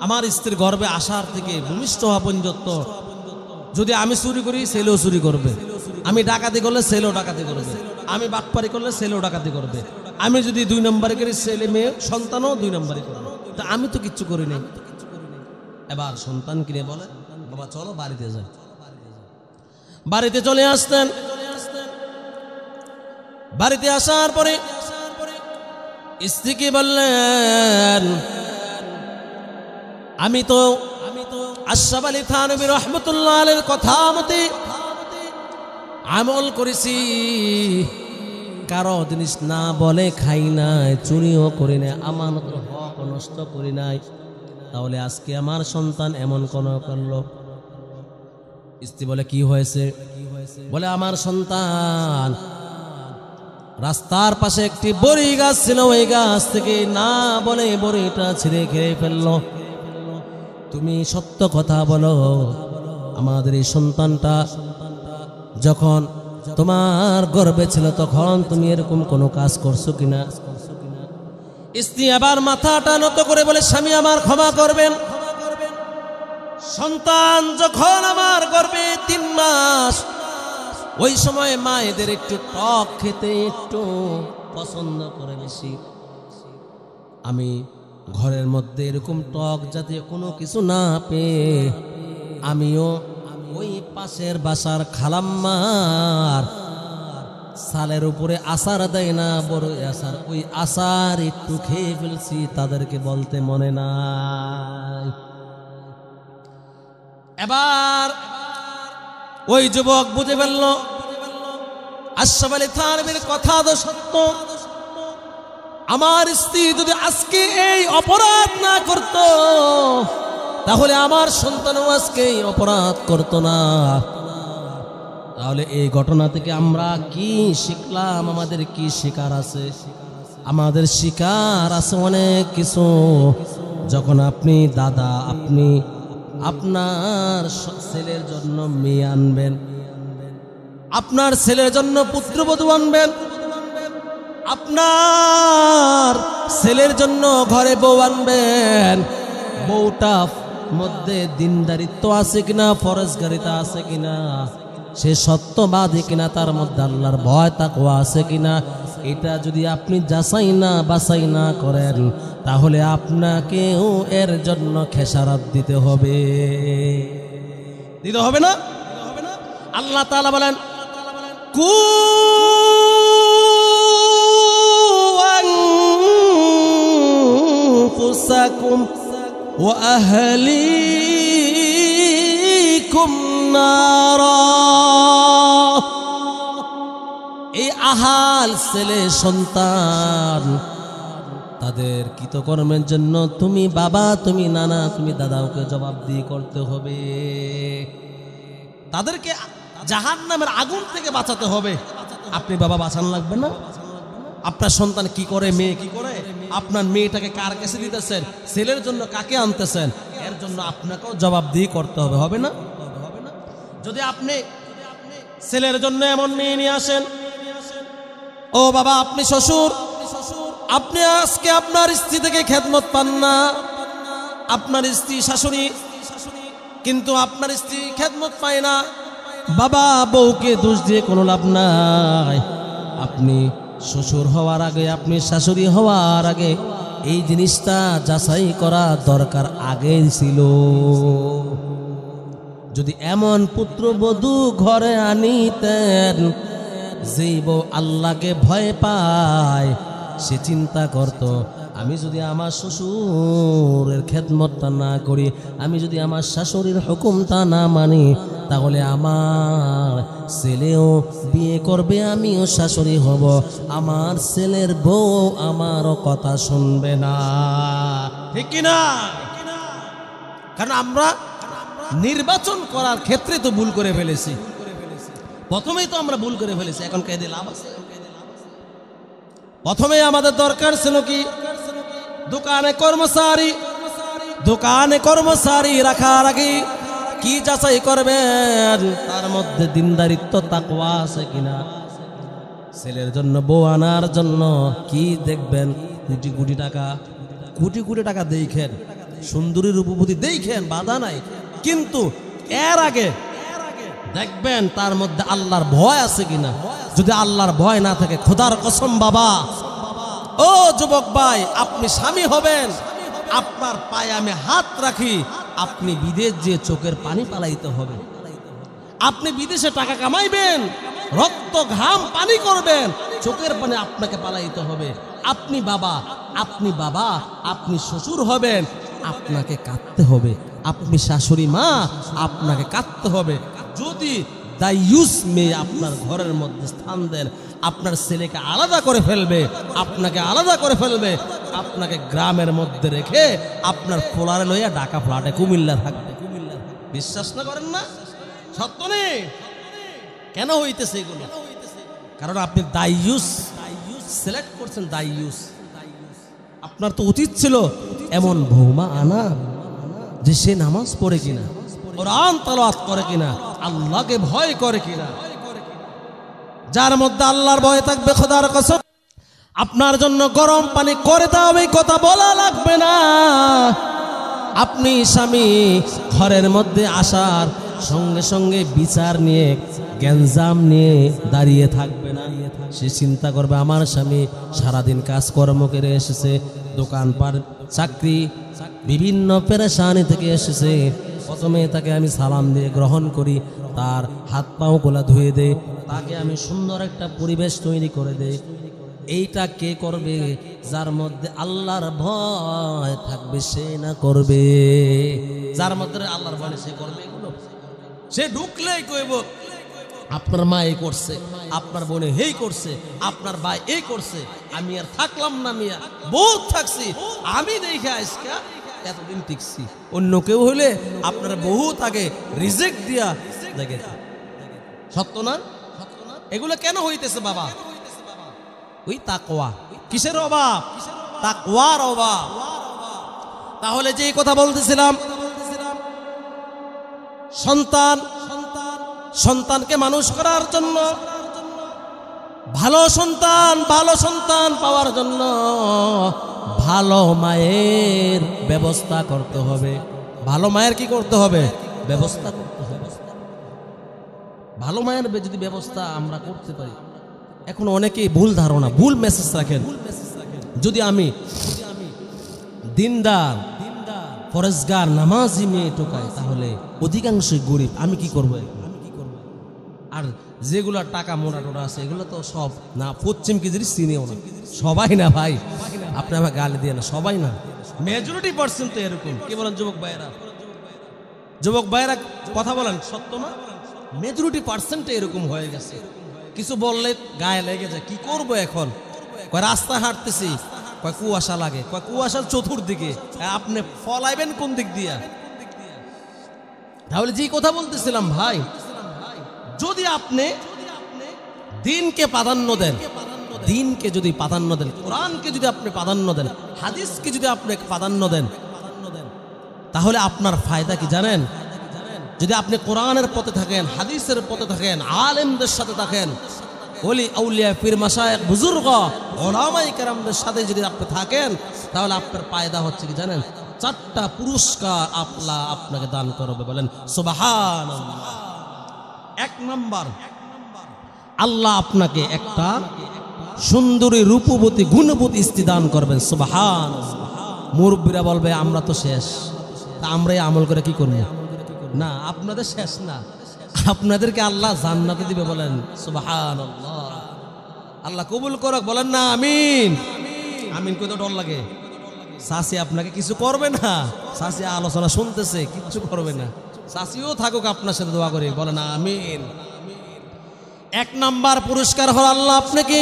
আমার স্ত্রীর গর্ভে আসার থেকে ভূমিষ্ঠ হওয়া পর্যন্ত যদি আমি চুরি করি ছেলেও চুরি করবে, আমি ডাকাতি করলে ছেলেও ডাকাতি করবে, আমি বাটপারি করলে ছেলেও ডাকাতি করবে, আমি যদি 2 নম্বরে করি ছেলে মেয়ে সন্তানও 2 নম্বরে করবে, তা আমি তো কিচ্ছু করি নাই। এবার সন্তান কিনে বলে, বাবা চলো বাড়িতে যাই। বাড়িতে চলে আসতেন। বাড়িতে আসার পরে স্ত্রীকে বললেন, আমি তো আশরাফ আলী থানভী রহমতুল্লাহ আলাইহির কথা মতে আমল করেছি, কারো জিনিস না বলে খাই নাই, চুরিও করি নাই, আমানতের হক নষ্ট করি নাই, তাহলে আজকে আমার সন্তান এমন কোন করলো? স্ত্রী বলে, কি হয়েছে? বলে, আমার সন্তান রাস্তার পাশে একটি বড়ি গাছ ছিল, ওই গাছ থেকে না বলে বড়িটা ছিঁড়ে খেয়ে ফেললো। তুমি সত্য কথা বলো, আমাদের এই সন্তানটা যখন তোমার গর্ভে ছিল তখন তুমি এরকম কোনো কাজ করছো কিনা? স্ত্রী আবার মাথাটা নত করে বলে, স্বামী আমার ক্ষমা করবেন, সন্তান যখন আমার গর্ভে 3 মাস, ওই সময় মায়েদের একটু টক খেতে একটু পছন্দ করে বেশি। আমি ঘরের মধ্যে এরকম টক জাতীয় কোনো কিছু না পেয়ে আমিও ওই পাশের বাসার খালাম্মার সালের উপরে আচার দেয় না, বড় আচার, ওই আচার একটু খেয়ে ফেলছি, তাদেরকে বলতে মনে নাই। এবার ওই যুবক বুঝে ফেলল আশরাফ আলী থানভীর কথা তো সত্য, আমার স্ত্রী যদি আজকে এই অপরাধ না করত তাহলে আমার সন্তানও আজকে এই অপরাধ করত না। তাহলে এই ঘটনা থেকে আমরা কি শিখলাম? আমাদের কি শিকার আছে? আমাদের শিকার আছে অনেক কিছু। যখন আপনি দাদা, আপনি আপনার ছেলের জন্য মেয়ে আনবেন, আপনার ছেলের জন্য পুত্রবধূ আনবেন, আপনার ছেলের জন্য ঘরে বউ আনবেন, বউটা মধ্যে দিনদারিত্ব আছে কিনা, ফরজগারিতা আছে কিনা, সে সত্যবাদী কিনা, তার মধ্যে আল্লাহর ভয় তাকওয়া আছে কিনা, এটা যদি আপনি যাচাই না বাছাই না করেন তাহলে আপনাকেও এর জন্য খেসারত দিতে হবে। দিতে হবে না? আল্লাহ তাআলা বলেন, কু আনফুসাকুম ওয়া আহলিকুম নারা। এই আহাল ছেলে সন্তান তাদের কৃতকর্মের জন্য তুমি বাবা, তুমি নানা, তুমি দাদাকে জবাবদিহি করতে হবে। তাদেরকে জাহান্নামের আগুন থেকে বাঁচাতে হবে। আপনি বাবা বাঁচান লাগবে না? আপনার সন্তান কি করে, মেয়ে কি করে, আপনার মেয়েটাকে কার কাছে দিতেছেন, ছেলের জন্য কাকে আনতেছেন, এর জন্য আপনাকেও জবাবদিহি করতে হবে। হবে না? যদি আপনি ছেলের জন্য এমন মেয়ে নিয়ে আসেন, ও বাবা আপনি শ্বশুর, আপনি আজকে আপনার স্ত্রী থেকে খেদমত পান না, আপনার স্ত্রী শাশুড়ি, কিন্তু আপনার স্ত্রী খেদমত পায় না। বাবা বউকে দোষ দিয়ে কোনো লাভ নাই। আপনি শ্বশুর হওয়ার আগে, আপনি শাশুড়ি হওয়ার আগে এই জিনিসটা যাচাই করা দরকার আগেই ছিল। যদি এমন পুত্রবধূ ঘরে আনিতেন যেই বউ আল্লাহকে ভয় পায়, সে চিন্তা করত আমি যদি আমার শ্বশুরের খেদমতটা না করি, আমি যদি আমার শাশুড়ির হুকুমটা না মানি, তাহলে আমার ছেলেও বিয়ে করবে, আমিও শাশুড়ি হব, আমার ছেলের বউ আমারও কথা শুনবে না। ঠিক কিনা? কারণ আমরা নির্বাচন করার ক্ষেত্রে তো ভুল করে ফেলেছি। প্রথমেই তো আমরা ভুল করে ফেলেছি, এখন কেঁদে লাভ আছে? প্রথমে আমাদের দরকার ছিল কি? দোকানে কর্মচারী, দোকানে কর্মচারী রাখার আগে কি যাচাই করবেন তার মধ্যে দিনদারিত্ব তাকওয়া আছে কিনা। ছেলের জন্য বউ আনার জন্য কি দেখবেন, কোটি কোটি টাকা, কোটি কোটি টাকা দেখেন, সুন্দরী রূপবতী দেখেন, বাধা নাই, কিন্তু এর আগে দেখবেন তার মধ্যে আল্লাহর ভয় আছে কিনা। যদি আল্লাহর ভয় না থাকে, খোদার কসম বাবা, ও যুবক ভাই, আপনি স্বামী হবেন, আপনার পায়ে আমি হাত রাখি, আপনি বিদেশ যে চোখের পানি পালাইতে হবে। আপনি বিদেশে টাকা কামাইবেন, রক্ত ঘাম পানি করবেন, চোখের পানি আপনাকে পালাইতে হবে। আপনি বাবা, আপনি শ্বশুর হবেন, আপনাকে কাঁদতে হবে। আপনি শাশুড়ি মা, আপনাকে কাঁদতে হবে। যদি দায়ুস মেয়ে আপনার ঘরের মধ্যে স্থান দেন, আপনার ছেলেকে আলাদা করে ফেলবে, আপনাকে আলাদা করে ফেলবে, আপনাকে গ্রামের মধ্যে রেখে আপনার ফ্ল্যাটে লইয়া ঢাকা ফ্ল্যাটে কুমিল্লা থাকবে। বিশ্বাস না করেন না? সত্য নেই। কেন হইতেছে এগুলো? কারণ আপনি দায়ুস সিলেক্ট করছেন। দায়ুস, আপনার তো উচিত ছিল এমন বৌমা আনা যে সে নামাজ পড়ে কিনা, কোরআন তেলাওয়াত করে কিনা, আল্লাহকে ভয় করে কিনা, যার মধ্যে আল্লাহর ভয় থাকবে। খোদার কসম, আপনার জন্য গরম পানি করে দাও, এই কথা বলা লাগবে না। আপনি স্বামী ঘরের মধ্যে আসার সঙ্গে সঙ্গে বিচার নিয়ে, গ্যাঞ্জাম নিয়ে দাঁড়িয়ে থাকবে না। সে চিন্তা করবে আমার স্বামী সারাদিন কাজকর্ম করে এসেছে, দোকানপাট, চাকরি, বিভিন্ন পেরেশানি থেকে এসেছে। প্রথমে তাকে আমি সালাম দিয়ে গ্রহণ করি, তার হাত পাও গোলা ধুয়ে দেই, তাকে আমি সুন্দর একটা পরিবেশ তৈরি করে দেই। এইটা কে করবে? যার মধ্যে আল্লাহর ভয় থাকবে, সে না করবে। যার মধ্যে আল্লাহর ভয় সে করবে এগুলো। সে ঢুকলেই কইব আপনার মা এই করছে, আপনার বোনে এই করছে, আপনার ভাই এই করছে, আমি আর থাকলাম না, মিয়া বহুত থাকছি, আমি দেখে আজকে এতদিন টিকছি। অন্য কেউ হইলে আপনারা বহুত আগে রিজেক্ট দিয়া দেখে। সত্য না? এগুলো কেন হইতেছে বাবা? ওই তাকওয়া। কিসের অভাব? তাকওয়ার অভাব। তাহলে যে কথা বলতেছিলাম, সন্তানকে মানুষ করার জন্য, ভালো সন্তান পাওয়ার জন্য ভালো মায়ের ব্যবস্থা করতে হবে। ভালো মায়ের কি করতে হবে? ব্যবস্থা করতে হবে। ভালো মায়ের যদি ব্যবস্থা আমরা করতে পারি। এখন অনেকেই ভুল ধারণা, ভুল মেসেজ রাখেন। যদি আমি দিনদার, ফরজগার, নামাজি মেয়ে টোকাই, তাহলে অধিকাংশই গরিব, আমি কি করবো? আর যেগুলা টাকা মোটা টোটা আছে এগুলো তো সব না, পশ্চিম কেজির চিনিও না, সবাই না ভাই, আপনি আমার গালি দিয়ে না, সবাই না, মেজরিটি পার্সেন্ট তো এরকম। কি বলেন যুবক ভাইয়েরা কথা বলেন, সত্য না? মেজরিটি পার্সেন্ট এরকম হয়ে গেছে। কিছু বললে গায়ে লেগে যায়, কি করব এখন? কয় রাস্তা হাঁটতেছি, কয় কুয়াশা লাগে, কয় কুয়াশার চতুর্দিকে, আপনি ফলাইবেন কোন দিক দিয়া? তাহলে যে কথা বলতেছিলাম ভাই, যদি আপনি দিনকে প্রাধান্য দেন, দিনকে যদি প্রাধান্য দেন, কোরআনকে যদি আপনি প্রাধান্য দেন, হাদিসকে যদি আপনি প্রাধান্য দেন, তাহলে আপনার ফায়দা কি জানেন? যদি আপনি কোরআনের পথে থাকেন, হাদিসের পথে থাকেন, আলেমদের সাথে থাকেন, ওলি আউলিয়া পীর মাশায়েখ বুজুর্গ উলামায়ে কেরামদের সাথে যদি আপনি থাকেন, তাহলে আপনার ফায়দা হচ্ছে কি জানেন? 4টা পুরস্কার আল্লাহ আপনাকে দান করবে। বলেন সুবহানাল্লাহ। 1 নাম্বার, আল্লাহ আপনাকে একটা সুন্দরী, রূপবতী, গুণবতী স্ত্রী দান করবেন। সুবহানাল্লাহ। মুরব্বীরা বলবে আমরা তো শেষ, তা আমরা আমল করে কি করব? না, আপনাদের শেষ না, আপনাদেরকে আল্লাহ জান্নাতে দিবে। বলেন সুবহানাল্লাহ। আল্লাহ কবুল করুক। বলেন না আমিন। আমিন কইতে ডর লাগে। চাচি আপনাকে কিছু করবে না, চাচি আলোচনা শুনতেছে, কিচ্ছু করবে না, চাচিও থাকুক আপনার সাথে দোয়া করে। বলেন আমিন। 1 নাম্বার পুরস্কার হল আল্লাহ আপনাকে,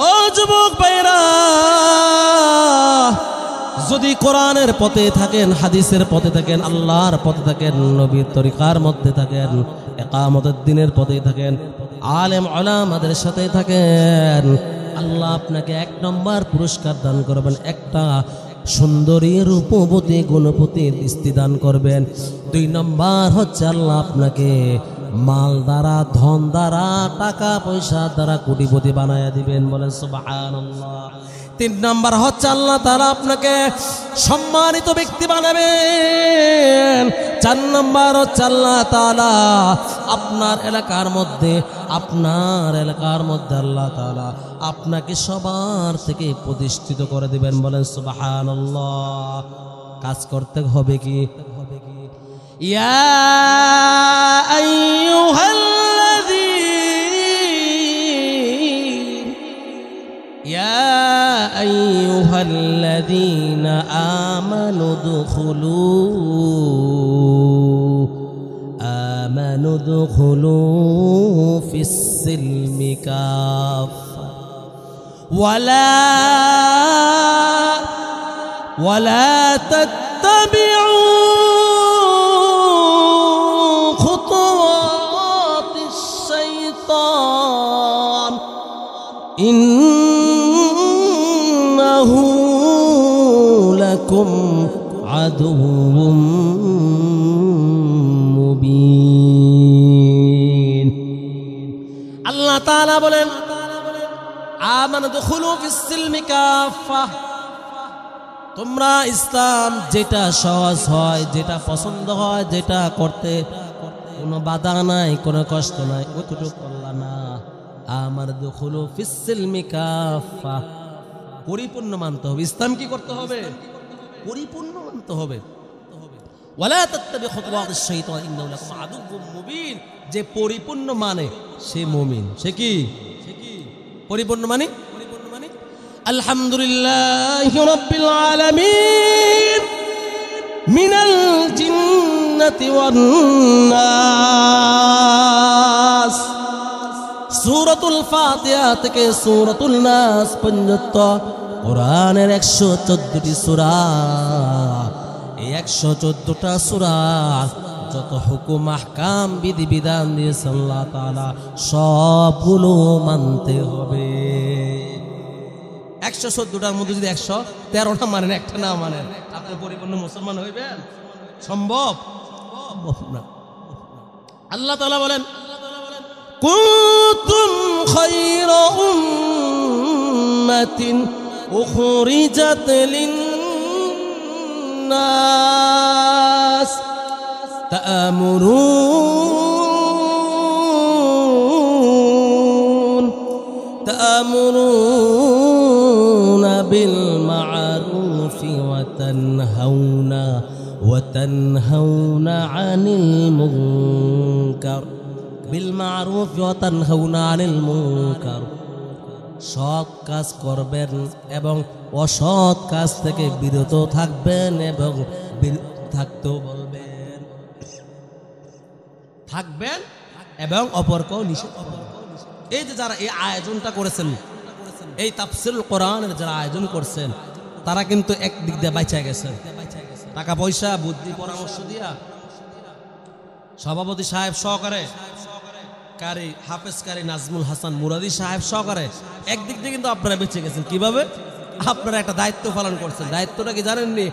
ও যুবক ভাইরা, যদি কোরআনের পথে থাকেন, হাদিসের পথে থাকেন, আল্লাহর পথে থাকেন, নবীর তরিকার মধ্যে থাকেন, ইকামতের দিনের পথে থাকেন, আলেম উলামাদের সাথে থাকেন, আল্লাহ আপনাকে 1 নম্বর পুরস্কার দান করবেন। একটা সুন্দরী রূপবতী গুণবতী দৃষ্টি দান করবেন। 2 নম্বর হচ্ছে আল্লাহ আপনাকে মাল দ্বারা, ধন দ্বারা, টাকা পয়সা দ্বারা কোটিপতি বানায়া দিবেন, বলেন সুবহানাল্লাহ। 3 নম্বর হচ্ছে আল্লাহ তাআলা আপনাকে সম্মানিত ব্যক্তি বানাবেন। 4 নম্বর হচ্ছে আল্লাহ তাআলা আপনার এলাকার মধ্যে আল্লাহ তাআলা আপনাকে সবার থেকে প্রতিষ্ঠিত করে দিবেন, বলেন সুবহানাল্লাহ। কাজ করতে হবে কি? ইয়া আইয়ুহাল্লাযীনা আমানু দুখুলু ফিস-সিলমি কাফা ওয়ালা তাত্তাবিউ খুতুওয়াতিশ শাইতান ইন্নাহু লাকুম আদুউম মুবিন। আল্লাহ তাআলা বলেন আমানু দুখুলু ফিস-সিলমি কাফা, তোমরা ইসলাম যেটা সহজ হয়, যেটা পছন্দ হয়, যেটা করতে কোনো বাধা নাই, কোনো কষ্ট নাই, ওইটুকু করলা না। আমানু দুখুলু ফিস-সিলমি কাফা, পরিপূর্ণ মানতে হবে। ইসলাম কি করতে হবে? পরিপূর্ণ মানতে হবে। ওয়ালা তাত্তাবি খুতুওয়াতিশ শাইতান ইন্নাহু লাকুম আদুউম মুবিন, যে পরিপূর্ণ মানে সে মুমিন। সে কি পরিপূর্ণ মানে? আলহামদুলিল্লাহি রাব্বিল আলামিন মিনাল জিন্নাতি ওয়ান নাস। সূরাতুল ফাতিহা থেকে সূরাতুল নাস পর্যন্ত কোরআনের 114টি সূরা। এই 114টা সূরা যত হুকুম আহকাম বিধিবিধান দিয়েছে আল্লাহ তাআলা সবগুলো মানতে হবে। 114টার মধ্যে যদি 113টা মানেন, একটা না মানেন, আপনি পরিপূর্ণ মুসলমান হইবেন? সম্ভব না। আল্লাহ তাআলা বলেন কুনতুম খায়রা উম্মাতিন উখরিজাত লিন-নাস تأمرون بالمعروف وتنهون عن المنكر بالمعروف وتنهون عن المنكر। সৎ কাজ করবেন এবং অসৎ কাজ থেকে বিরত থাকবেন এবং থাকতেও বলবেন, থাকবেন এবং অপরকেও নিষেধ করবেন। এই যে যারা এই আয়োজনটা করেছেন, এই তাফসীরুল কোরআনের যারা আয়োজন করছেন, তারা কিন্তু একদিক দিয়ে বাইচা গেছেন। টাকা পয়সা বুদ্ধি পরামর্শ দিয়া সভাপতি সাহেব সহকারে কারি হাফেজ কারি নাজমুল হাসান মুরাদি সাহেব সহকারে একদিক দিয়ে কিন্তু আপনারা বেঁচে গেছেন। কিভাবে? আপনারা একটা দায়িত্ব পালন করছেন। দায়িত্বটা কি জানেননি?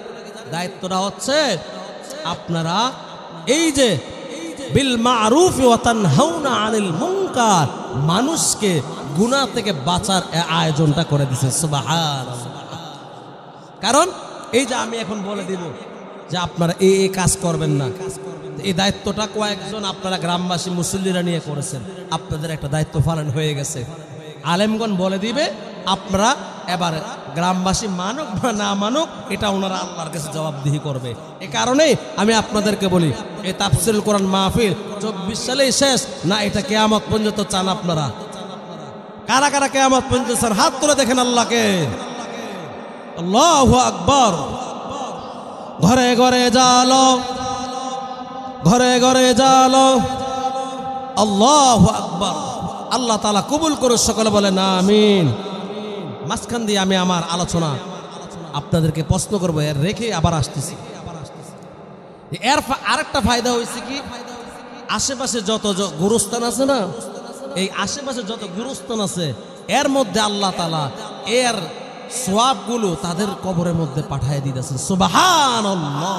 দায়িত্বটা হচ্ছে আপনারা এই যে বিল মারুফ ওয়া তানহাউনা আনিল মুনকার, মানুষকে গুনাহ থেকে বাঁচার আয়োজনটা করে দিয়েছেন। সুবহানাল্লাহ। কারণ এই যে আমি এখন বলে দিব যে আপনারা এই কাজ করবেন না, এই দায়িত্বটা কয়েকজন আপনারা গ্রামবাসী মুসল্লিরা নিয়ে করেছেন। আপনাদের একটা দায়িত্ব পালন হয়ে গেছে। আলেমগণ বলে দিবে, আপনারা এবার গ্রামবাসী মানুক বা না মানুক এটা ওনারা আল্লাহর কাছে জবাবদিহি করবে। এ কারণে আমি আপনাদেরকে বলি, এই তাফসীরুল কোরআন মাহফিল 24 সালেই শেষ না, এটা কিয়ামত পর্যন্ত চান আপনারা? কারা কারা কিয়ামত পর্যন্ত চান? হাত তুলে দেখেন আল্লাহকে। আল্লাহু আকবার। ঘরে ঘরে জালো, ঘরে ঘরে জালো। আল্লাহু আকবার। আল্লাহ তাআলা কবুল করুন, সকলে বলেন আমিন। মাঝখান দিয়ে আমি আমার আলোচনা আপনাদেরকে প্রশ্ন করবো, এর রেখে আবার আসতেছি। এর আরেকটা ফায়দা হয়েছে কি, আশেপাশে যত গুরুস্থান আছে না, এই আশেপাশে যত গুরুস্থান আছে এর মধ্যে আল্লাহ তাআলা এর সওয়াবগুলো তাদের কবরের মধ্যে পাঠিয়ে দিতেছেন। সুবহানাল্লাহ।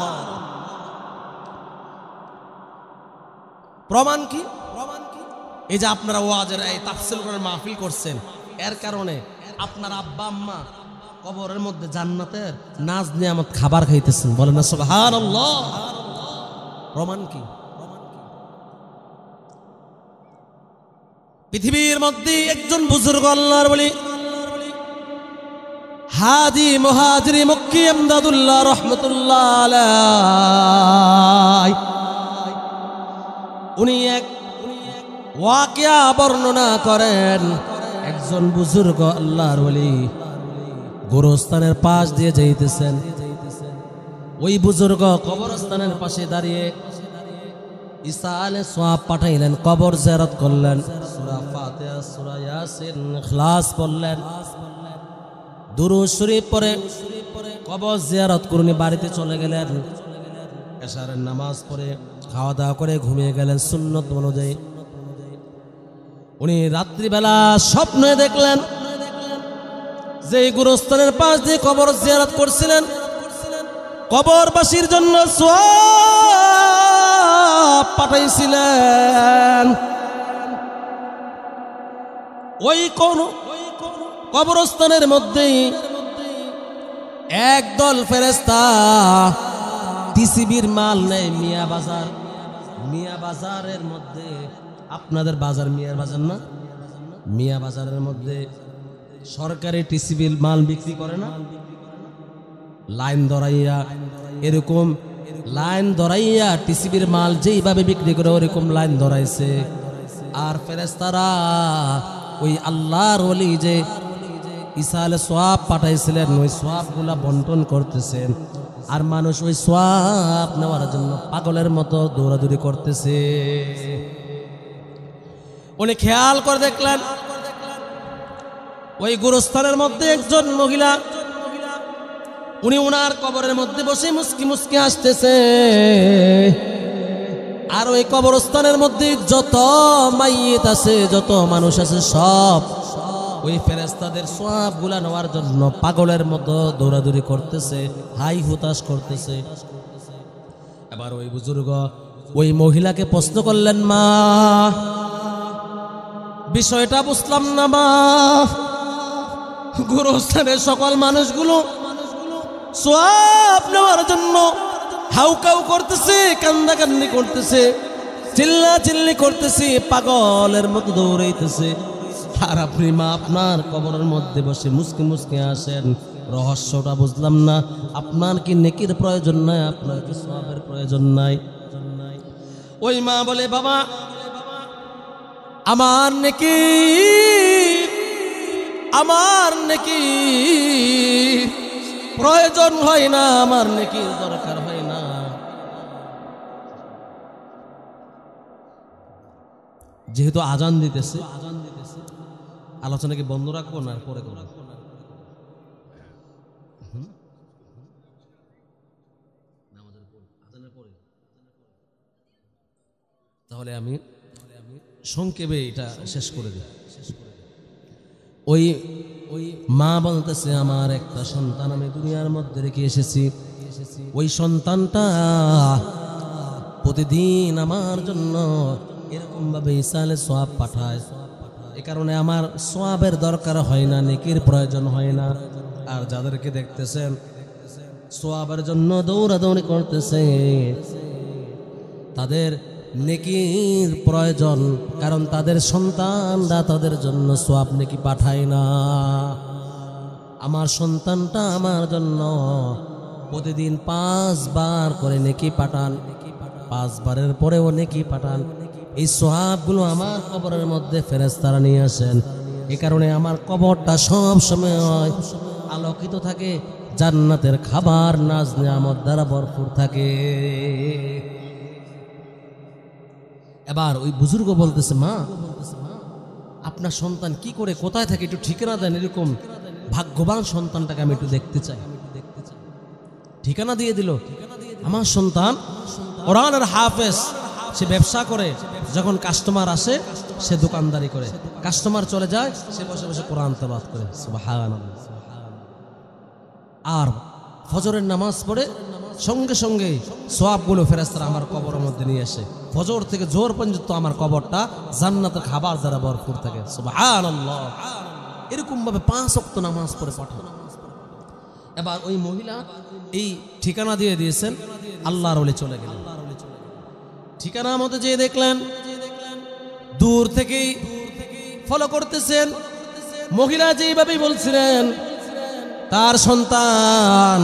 প্রমাণ কি? এই যে আপনারা ওয়াজের এই তাফসীর করার মাহফিল করছেন, এর কারণে আপনার আব্বা আম্মা কবরের মধ্যে জান্নাতের নাজ নিয়ামত খাবার খাইতেছেন। বলেন না সুবহানাল্লাহ। প্রমাণ কি? পৃথিবীর মধ্যে একজন বুজুর্গ আল্লাহর ওলি হাজি মুহাজিরি মক্কি আমদাদুল্লাহ রাহমাতুল্লাহ আলাইহি, উনি এক ওয়াকিয়া বর্ণনা করেন। একজন বুজুর্গ আল্লাহর ওলি গোরস্থানের পাশ দিয়ে যাইতেছেন। ওই বুজুর্গ কবরস্থানের পাশে দাঁড়িয়ে ঈসা আলাইহিস সালাম পাঠাইলেন, কবর জিয়ারত করলেন, সূরা ফাতিহা, সূরা ইয়াসিন, ইখলাস পড়লেন, দুরূদ শরীফ পড়ে কবর জিয়ারত করে বাড়িতে চলে গেলেন। এশারের নামাজ পড়ে খাওয়া দাওয়া করে ঘুমিয়ে গেলেন সুন্নত অনুযায়ী। উনি রাত্রিবেলা স্বপ্নে দেখলেন যে গোরস্থানের পাশ দিয়ে কবর জিয়ারত করছিলেন, কবরবাসীর জন্য সওয়াব পাঠাইছিলেন। ওই কোন কবরস্থানের মধ্যেই একদল ফেরেশতা টিসিবির মাল নেয় মিয়া বাজার। মিয়া বাজারের মধ্যে, আপনাদের বাজার মিয়ার বাজার না, মিয়া বাজারের মধ্যে সরকারি টিসিবির মাল বিক্রি করে না, লাইন ধরাইয়া, এরকম লাইন ধরাইয়া টিসিবির মাল যেইভাবে বিক্রি করে ওরকম লাইন ধরাইছে। আর ফেরেশতারা ওই আল্লাহর ওলি যে ঈসা আলাইহিস সালাম পাঠাইছিলেন ওই সওয়াবগুলা বন্টন করতেছেন। আর মানুষ ওই সওয়াব নেওয়ার জন্য পাগলের মতো দৌড়াদৌড়ি করতেছে। উনি খেয়াল করে দেখলেন ওই গোরস্থানের মধ্যে একজন মহিলা, উনি উনার কবরের মধ্যে বসে মুস্কি মুস্কি আসতেছে। আর ওই কবরস্থানের মধ্যে যত মাইয়িত আছে, যত মানুষ আছে, সব ওই ফেরেশতাদের সওয়াবগুলা নেওয়ার জন্য পাগলের মতো দৌড়াদৌড়ি করতেছে, হাই হুতাশ করতেছে। এবার ওই বুজুর্গ ওই মহিলাকে প্রশ্ন করলেন, মা বিষয়টা বুঝলাম না মা, গোরস্থানের সকল মানুষগুলো সওয়াব নেওয়ার জন্য হাউকাউ করতেছে, কান্দাকান্দি করতেছে, চিল্লা চিল্লি করতেছে, পাগলের মতো দৌড়াইতেছে। আর আপনি মা আপনার কবরের মধ্যে বসে মুস্কি মুস্কি আসেন, রহস্যটা বুঝলাম না। আপনার কি নেকির প্রয়োজন নাই? আপনার কি সওয়াবের প্রয়োজন নাই? ওই মা বলে, বাবা আমার নেকি প্রয়োজন হয় না, আমার নেকির দরকার হয় না। যেহেতু আজান দিতেছে, আলোচনা কি বন্ধ রাখবো না পরে করব? তাহলে আমি সংক্ষেপে এটা শেষ করে দিই। ওই মা বলতেছে, আমার একটা সন্তান আমি দুনিয়ার মধ্যে রেখে এসেছি। ওই সন্তানটা প্রতিদিন আমার জন্য এরকম ভাবে ঈসা আলাইহিস সওয়াব পাঠায়। এ কারণে আমার সওয়াবের দরকার হয় না, নেকির প্রয়োজন হয় না। আর যাদেরকে দেখতেছেন সওয়াবের জন্য দৌড়াদৌড়ি করতেছে, তাদের নেকির প্রয়োজন, কারণ তাদের সন্তানরা তাদের জন্য সওয়াব নেকি পাঠায় না। আমার সন্তানটা আমার জন্য প্রতিদিন 5 বার করে নেকি পাঠান, 5 বারের পরেও নেকি পাঠান। এই সওয়াবগুলো আমার কবরের মধ্যে ফেরেশতারা নিয়ে আসেন। এই কারণে আমার কবরটা সব সময় আলোকিত থাকে, জান্নাতের খাবার নাজ নিয়ামত দ্বারা ভরপুর থাকে। এবার ওই বুজুর্গ বলতেছে, মা আপনার সন্তান কি করে কোথায় থাকে একটু ঠিকানা দেন, এরকম ভাগ্যবান সন্তানটাকে আমি একটু দেখতে চাই। ঠিকানা দিয়ে দিল। আমার সন্তান কোরআনের হাফেজ, সে ব্যবসা করে, যখন কাস্টমার আসে সে দোকানদারি করে, কাস্টমার চলে যায় সে বসে বসে কোরআন তেলাওয়াত করে। সুবহানাল্লাহ। আর ফজরের নামাজ পড়ে সঙ্গে সঙ্গে সোয়াবগুলো ফেরেশতারা আমার কবরের মধ্যে নিয়ে আসে। ফজর থেকে জোহর পর্যন্ত আমার কবরটা জান্নাতের খাবার দ্বারা ভরপুর থাকে। সুবহানাল্লাহ। এরকম ভাবে 5 ওয়াক্ত নামাজ পড়ে পাঠানো। এবার ওই মহিলা এই ঠিকানা দিয়ে দিয়েছেন, আল্লাহর ওলি চলে গেলেন। ঠিকানা মতো যেয়ে দেখলেন দূর থেকেই ফলো করতেছেন। মহিলা যেইভাবেই বলছিলেন, তার সন্তান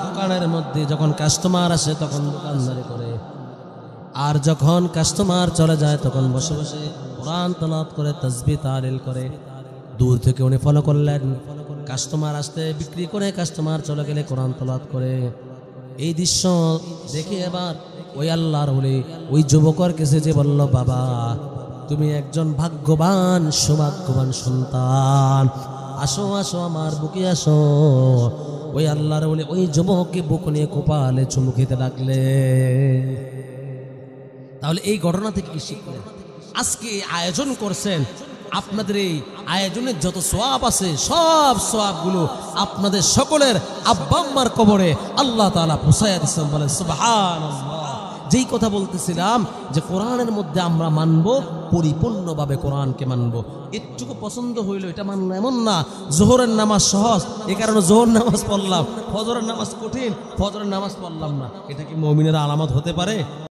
দোকানের মধ্যে যখন কাস্টমার আসে তখন দোকানদারি করে, আর যখন কাস্টমার চলে যায় তখন বসে বসে কোরআন তেলাওয়াত করে, তাসবিহ তাহলিল করে। দূর থেকে উনি ফলো করলেন, কাস্টমার আসতে বিক্রি করে, কাস্টমার চলে গেলে কোরআন তেলাওয়াত করে। এই দৃশ্য দেখে এবার ওই আল্লাহর ওলি ওই যুবকের কাছে যে বলল, বাবা তুমি একজন ভাগ্যবান সৌভাগ্যবান সন্তান, আসো আসো আমার বুকে আসো। ওই আল্লাহর ওলি ওই যুবককে বুক নিয়ে কোপালে চুমু খেতে লাগলে। তাহলে এই ঘটনা থেকে কি শিখলেন? আজকে আয়োজন করছেন, আপনাদের এই আয়োজনের যত সোয়াব আছে সব সোয়াবগুলো আপনাদের সকলের আব্বা আম্মার কবরে আল্লাহ তাআলা পৌঁছায়া দিচ্ছেন। বলেন সুবহানাল্লাহ। যেই কথা বলতেছিলাম যে কোরআনের মধ্যে আমরা মানবো, পরিপূর্ণভাবে কোরআনকে মানবো। একটুকু পছন্দ হইলো এটা মানলো এমন না। জোহরের নামাজ সহজ, এই কারণে জোহর নামাজ পড়লাম, ফজরের নামাজ কঠিন, ফজরের নামাজ পড়লাম না। এটা কি মুমিনের আলামত হতে পারে?